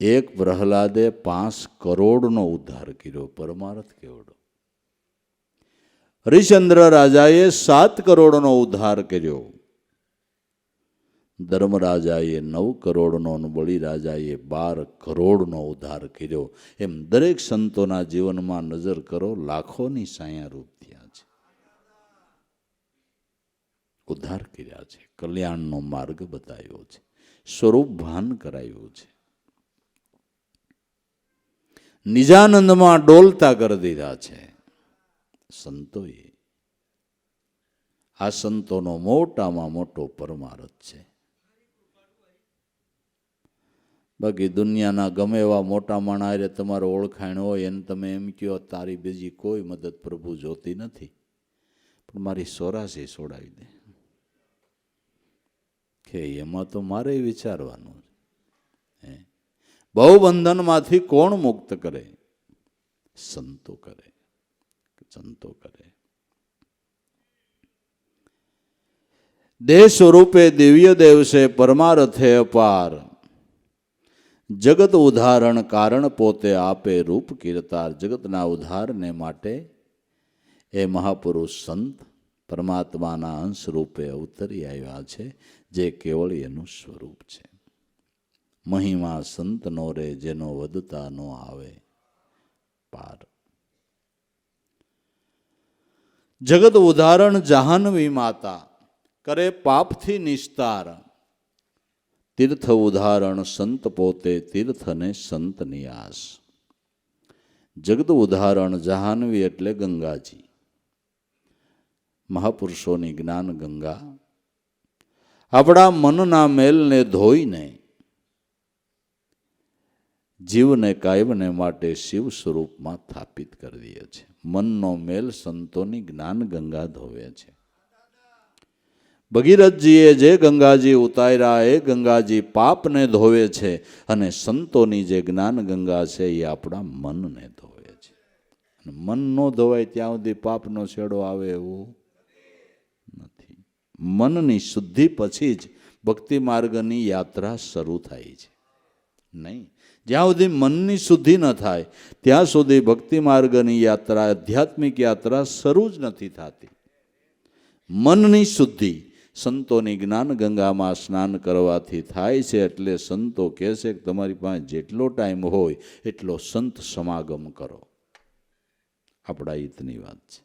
એક પ્રહલાદે 5 કરોડનો ઉદ્ધાર કર્યો. પરમાર્થ કેવડો! હરિશ્ચંદ્ર રાજાએ 7 કરોડનો ઉદ્ધાર કર્યો. ધર્મરાજાએ 9 કરોડનો અને બલિરાજાએ 12 કરોડનો ઉદ્ધાર કર્યો. એમ દરેક સંતોના જીવનમાં નજર કરો, લાખોની સાયારૂપ થયા છે, ઉદ્ધાર કર્યા છે, કલ્યાણનો માર્ગ બતાવ્યો છે, સ્વરૂપ ભાન કરાયું છે, નિજાનંદમાં ડોલતા કરી દીધા છે સંતોએ. આ સંતોનો મોટામાં મોટો પરમાર્થ છે. બાકી દુનિયાના ગમે એવા મોટા માણસ તમારો ઓળખાણ હોય એને તમે એમ કહો તારી બીજી કોઈ મદદ પ્રભુ જોતી નથી, પણ મારી 84 છોડાવી દે, કે એમાં તો મારે વિચારવાનું છે. બહુ બંધનમાંથી કોણ મુક્ત કરે? સંતો કરે. સંતો કરે. દેહ સ્વરૂપે દિવ્ય દેવ છે, પરમાર્થે અપાર. જગત ઉદાહરણ કારણ પોતે આપે રૂપ કીર્તાર. જગતના ઉદ્ધારને માટે એ મહાપુરુષ સંત પરમાત્માના અંશ રૂપે અવતરી આવ્યા છે, જે કેવળ એનું સ્વરૂપ છે. મહિમા સંતનો રે, જેનો વધતા નો આવે પાર. જગત ઉદાહરણ જાહ્નવી માતા, કરે પાપથી નિસ્તાર. તીર્થ ઉદાહરણ સંત પોતે, તીર્થને સંત નિયાસ. જગત ઉદાહરણ જાહ્નવી એટલે ગંગાજી, મહાપુરુષોની જ્ઞાન ગંગા આપણા મનના મેલને ધોઈને જીવને કાયમને માટે શિવ સ્વરૂપમાં સ્થાપિત કરી દે છે. મનનો મેલ સંતોની જ્ઞાન ગંગા ધોવે છે. ભગીરથજીએ જે ગંગાજી ઉતાર્યા એ ગંગાજી પાપને ધોવે છે, અને સંતોની જે જ્ઞાન ગંગા છે એ આપણા મનને ધોવે છે. મન ન ધોવાય ત્યાં સુધી પાપનો છેડો આવે એવું નથી. મનની શુદ્ધિ પછી જ ભક્તિ માર્ગની યાત્રા શરૂ થાય છે. નહીં, જ્યાં સુધી મનની શુદ્ધિ ન થાય ત્યાં સુધી ભક્તિ માર્ગની યાત્રા, આધ્યાત્મિક યાત્રા શરૂ જ નથી થતી. મનની શુદ્ધિ સંતોની જ્ઞાન ગંગામાં સ્નાન કરવાથી થાય છે. એટલે સંતો કહે છે કે તમારી પાસે જેટલો ટાઈમ હોય એટલો સંત સમાગમ કરો. આપણા હિતની વાત છે.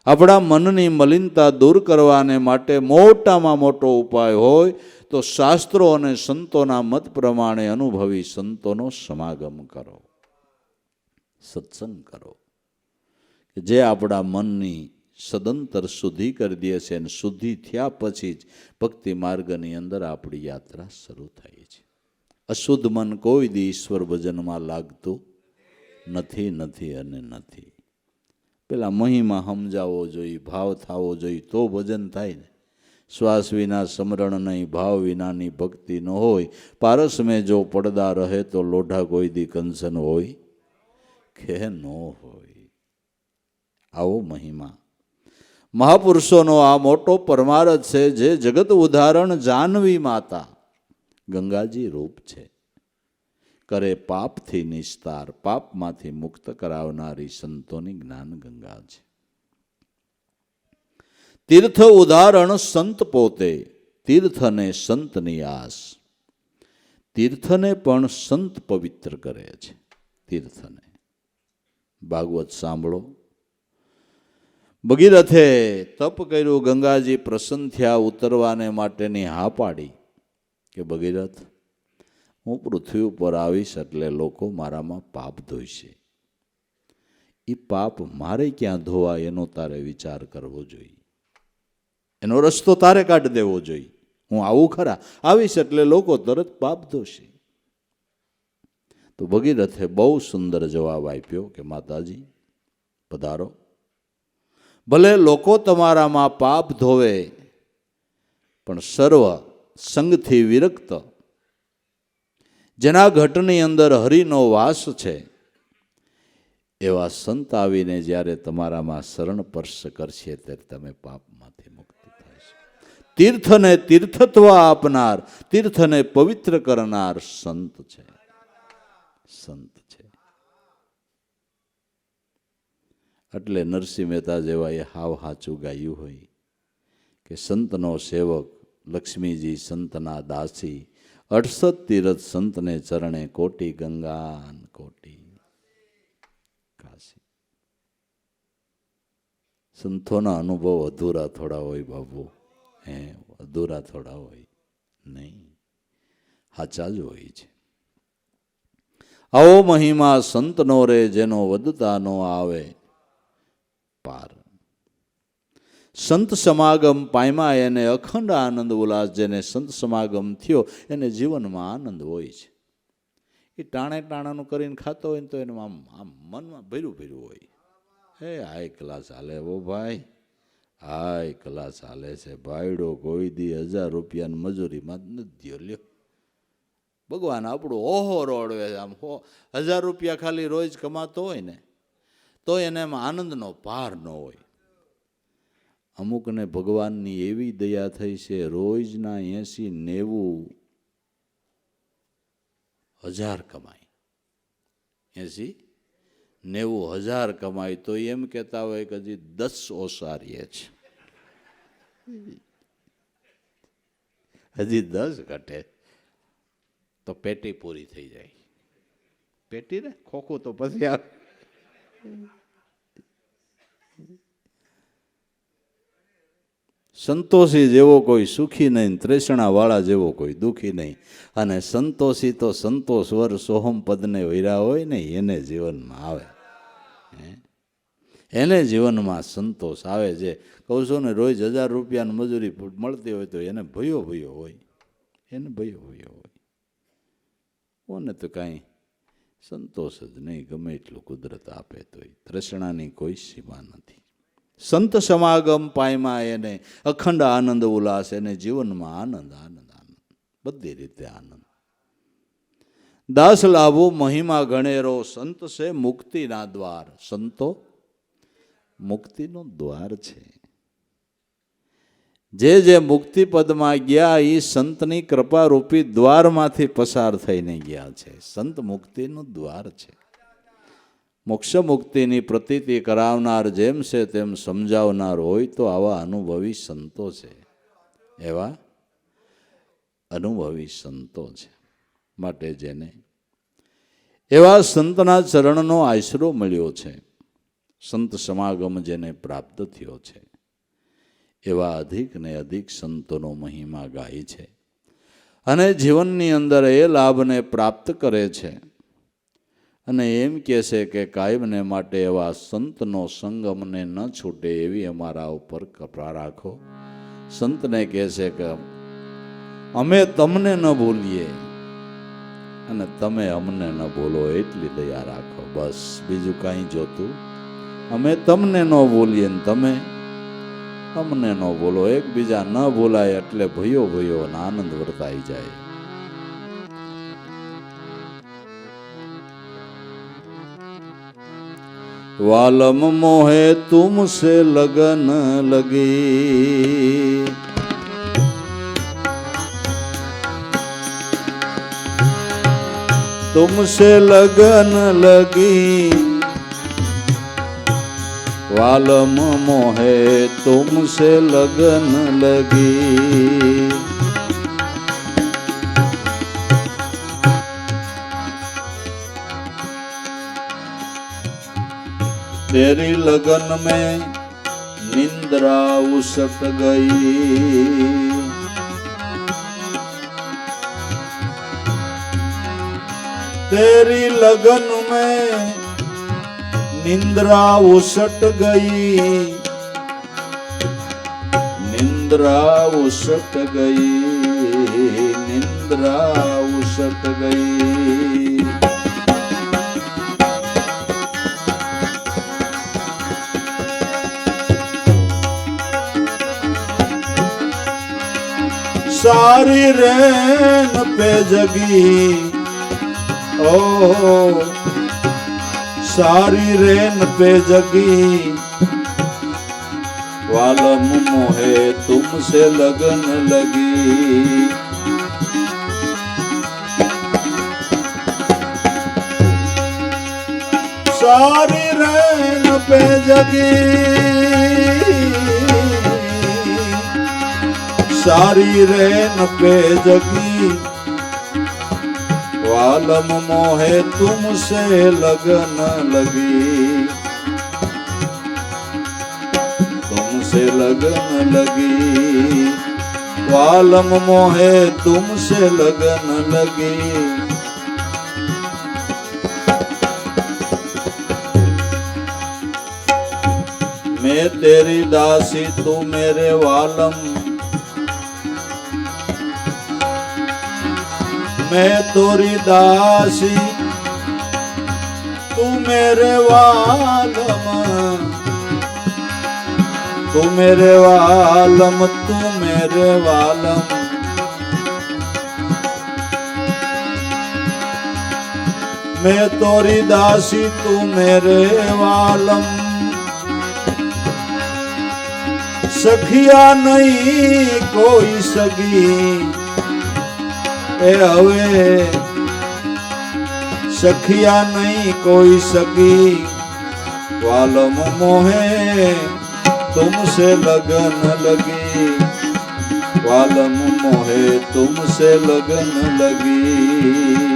આપણા મનની મલિનતા દૂર કરવાને માટે મોટામાં મોટો ઉપાય હોય તો શાસ્ત્રો અને સંતોના મત પ્રમાણે અનુભવી સંતોનો સમાગમ કરો, સત્સંગ કરો, જે આપણા મનની સદંતર શુદ્ધિ કરી દે છે અને શુદ્ધિ થયા પછી જ ભક્તિ માર્ગની અંદર આપણી યાત્રા શરૂ થાય છે. અશુદ્ધ મન કોઈ દી ઈશ્વર ભજનમાં લાગતું નથી, નથી અને નથી. પેલા મહિમા સમજાવવો જોઈએ, ભાવ થવો જોઈએ તો ભજન થાય ને. શ્વાસ વિના સ્મરણ નહીં, ભાવ વિનાની ભક્તિ ન હોય. પારસ મેં જો પડદા રહે તો લોઢા કોઈ દી કંસન હોય કે ન હોય. આવો મહિમા મહાપુરુષોનો આ મોટો પરમાર્થ છે, જે જગત ઉદાહરણ જાનવી માતા ગંગાજી રૂપ છે. કરે પાપથી નિસ્તાર, પાપમાંથી મુક્ત કરાવનારી સંતોની જ્ઞાન ગંગા છે. તીર્થ ઉદાહરણ સંત પોતે, તીર્થને સંતની આસ. તીર્થને પણ સંત પવિત્ર કરે છે. તીર્થને ભાગવત સાંભળો. ભગીરથે તપ કર્યું, ગંગાજી પ્રસન્ન થયા, ઉતરવાને માટેની હા પાડી કે ભગીરથ, હું પૃથ્વી ઉપર આવીશ એટલે લોકો મારામાં પાપ ધોઈશે. એ પાપ મારે ક્યાં ધોવાય એનો તારે વિચાર કરવો જોઈએ, એનો રસ્તો તારે કાઢી દેવો જોઈએ. હું આવું ખરા, આવીશ એટલે લોકો તરત પાપ ધોશે. તો ભગીરથે બહુ સુંદર જવાબ આપ્યો કે માતાજી પધારો. ભલે લોકો તમારામાં પાપ ધોવે, પણ સર્વ સંગથી વિરક્ત, જેના ઘટની અંદર હરિનો વાસ છે, એવા સંત આવીને જ્યારે તમારામાં શરણ સ્પર્શ કરશે ત્યારે તમે પાપમાંથી મુક્ત થશો. તીર્થને તીર્થત્વ આપનાર, તીર્થને પવિત્ર કરનાર સંત છે, સંત છે. એટલે નરસિંહ મહેતા જેવા એ હાવ હાચું ગાયું હોય કે સંતનો સેવક લક્ષ્મીજી સંતના દાસી, 68 તીરથ સંતને ચરણે, કોટી ગંગા કોટી કાશી. સંતોના અનુભવ અધૂરા થોડા હોય બાબુ, અધૂરા થોડા હોય નહીં, હાચા જ હોય છે. આવો મહિમા સંતનો રે, જેનો વધતા નો આવે પાર. સંત સમાગમ પામ્યા એને અખંડ આનંદ ઉલ્લાસ. જેને સંત સમાગમ થયો એને જીવનમાં આનંદ હોય છે. એ ટાણાનું કરીને ખાતો હોય ને તો એને આમ મનમાં ભર્યું ભર્યું હોય. હાઈ ક્લાસ હાલે ઓ ભાઈ, હાઈ ક્લાસ હાલે છે. ભાઈડો કોઈ દી 1000 રૂપિયાની મજૂરીમાં નથી લ્યો. ભગવાન આપણું ઓહો રોડવે. આમ 1000 રૂપિયા ખાલી રોજ કમાતો હોય ને તો એને એમ આનંદનો પાર ન હોય. અમુકને ભગવાનની એવી દયા થઈ છે, રોજના 80-90 હજાર કમાય, 80-90 હજાર કમાય તો એમ કહેતા હોય કે હજી 10 ઓસારીએ છે, હજી 10 ઘટે તો પેટી પૂરી થઈ જાય. પેટી ને ખોખું તો પછી આવે. સંતોષી જેવો કોઈ સુખી નહીં, ત્રેષણા વાળા જેવો કોઈ દુઃખી નહીં. અને સંતોષી તો સંતોષ વર સોહમ પદને વૈરા હોય ને એને જીવનમાં આવે, એને જીવનમાં સંતોષ આવે. છે કહું છું ને, રોજ 1000 રૂપિયાની મજૂરી મળતી હોય તો એને ભયો ભયો હોય, એને ભયો ભયો હોય. કોને તો કાંઈ સંતોષ જ નહીં, ગમે એટલું કુદરત આપે તોય ત્રેષણાની કોઈ સીમા નથી. સંત સમાગમ પામ્યા એને અખંડ આનંદ ઉલ્લાસ. એને જીવનમાં આનંદ આનંદ આનંદ, બધી રીતે આનંદ. દાસ લાભો મહિમા ગણેરો, સંત છે મુક્તિના દ્વાર. સંતો મુક્તિનો દ્વાર છે. જે મુક્તિ પદમાં ગયા એ સંતની કૃપારૂપી દ્વારમાંથી પસાર થઈને ગયા છે. સંત મુક્તિનું દ્વાર છે. મોક્ષ મુક્તિની પ્રતીતિ કરાવનાર જેમ છે તેમ સમજાવનાર હોય તો આવા અનુભવી સંતો છે, એવા અનુભવી સંતો છે. માટે જેને એવા સંતના ચરણનો આશરો મળ્યો છે, સંત સમાગમ જેને પ્રાપ્ત થયો છે એવા અધિક ને અધિક સંતોનો મહિમા ગાય છે અને જીવનની અંદર એ લાભને પ્રાપ્ત કરે છે અને એમ કહે છે કે કાયમને માટે એવા સંતનો સંગ અમને ન છૂટે એવી અમારા ઉપર કૃપા રાખો. સંતને કહે છે કે અમે તમને ન ભૂલીએ અને તમે અમને ન ભૂલો એટલી દયા રાખો. બસ બીજું કાંઈ જોતું, અમે તમને ન ભૂલીએ ને તમે અમને ન ભૂલો. એકબીજા ન ભૂલાય એટલે ભયો ભયો અને આનંદ વર્તાઈ જાય. વાલમ મોહે તુમસે લગન લગી, तुमसे लगन लगी, वालम मोहे तुमसे लगन लगी. तेरी लगन में निंद्रा उसट गई, तेरी लगन में निंद्रा उसट गई, निंद्रा उसट गई, निंद्रा उसट गई. सारी रैन पे जगी, ओ सारी रेन पे जगी, वालम मोहे तुमसे लगन लगी. सारी रेन पे जगी, सारी रेन पे जगी, वालम मोहे तुमसे लगन लगी, तुमसे लगन लगी, वालम मोहे तुमसे लगन लगी. मैं तेरी दासी तू मेरे वालम, मैं तोरी दासी तू मेरे वालम, तू मेरे वालम, तू मेरे वालम. मैं तोरी दासी तू मेरे वालम. सखिया नहीं कोई सगी, ए हवे सखिया नहीं कोई सगी, वालम मोहे तुमसे लगन लगी, वालम मोहे तुमसे लगन लगी.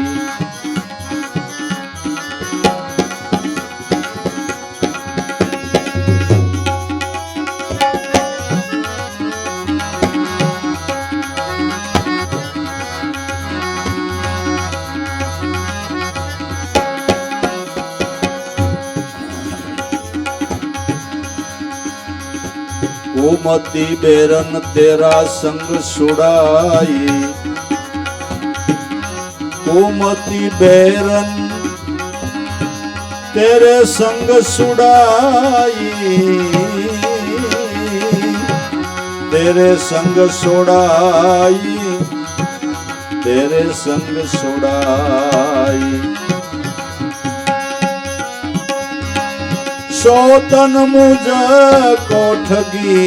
कुमति बेरन तेरा संग सुड़ाई, कुमति बेरन तेरे संग सुड़ाई, तेरे संग सुड़ाई, तेरे संग सुड़ाई. सोतन मुझ को ठगी,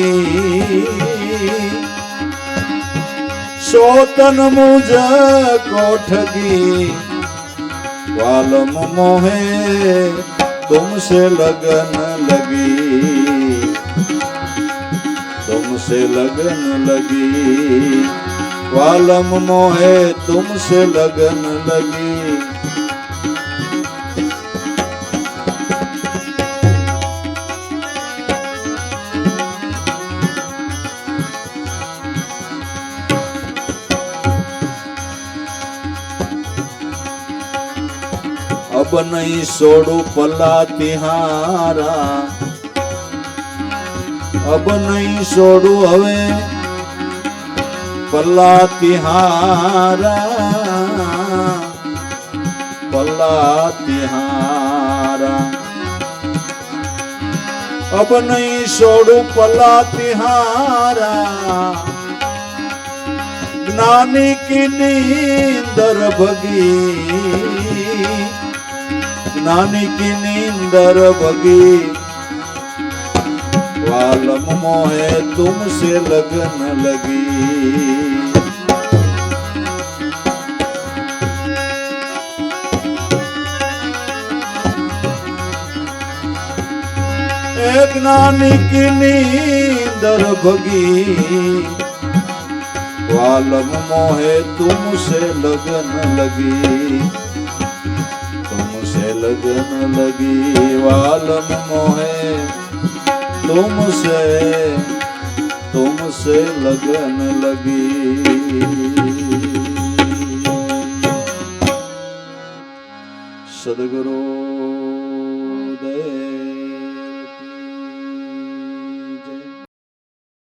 सोतन मुझ को ठगी, वालम मोहे तुमसे लगन लगी, तुमसे लगन लगी, वालम मोहे तुमसे लगन लगी. नहीं छोड़ू पल्ला तिहारा, अब नहीं छोड़ू हवे पल्ला तिहारा, पल्ला तिहारा। अब नहीं छोड़ू पल्ला तिहारा, ज्ञानी की नींदर भगी, ज्ञानी की नींदर भगी, वालम मोहे तुमसे लगन लगी। एक ज्ञानी की नींदर भगी, वालम मोहे तुमसे लगन लगी, तुमसे लगन लगी, वालम मोहे तुमसे, तुमसे लगन लगी। सद्गुरु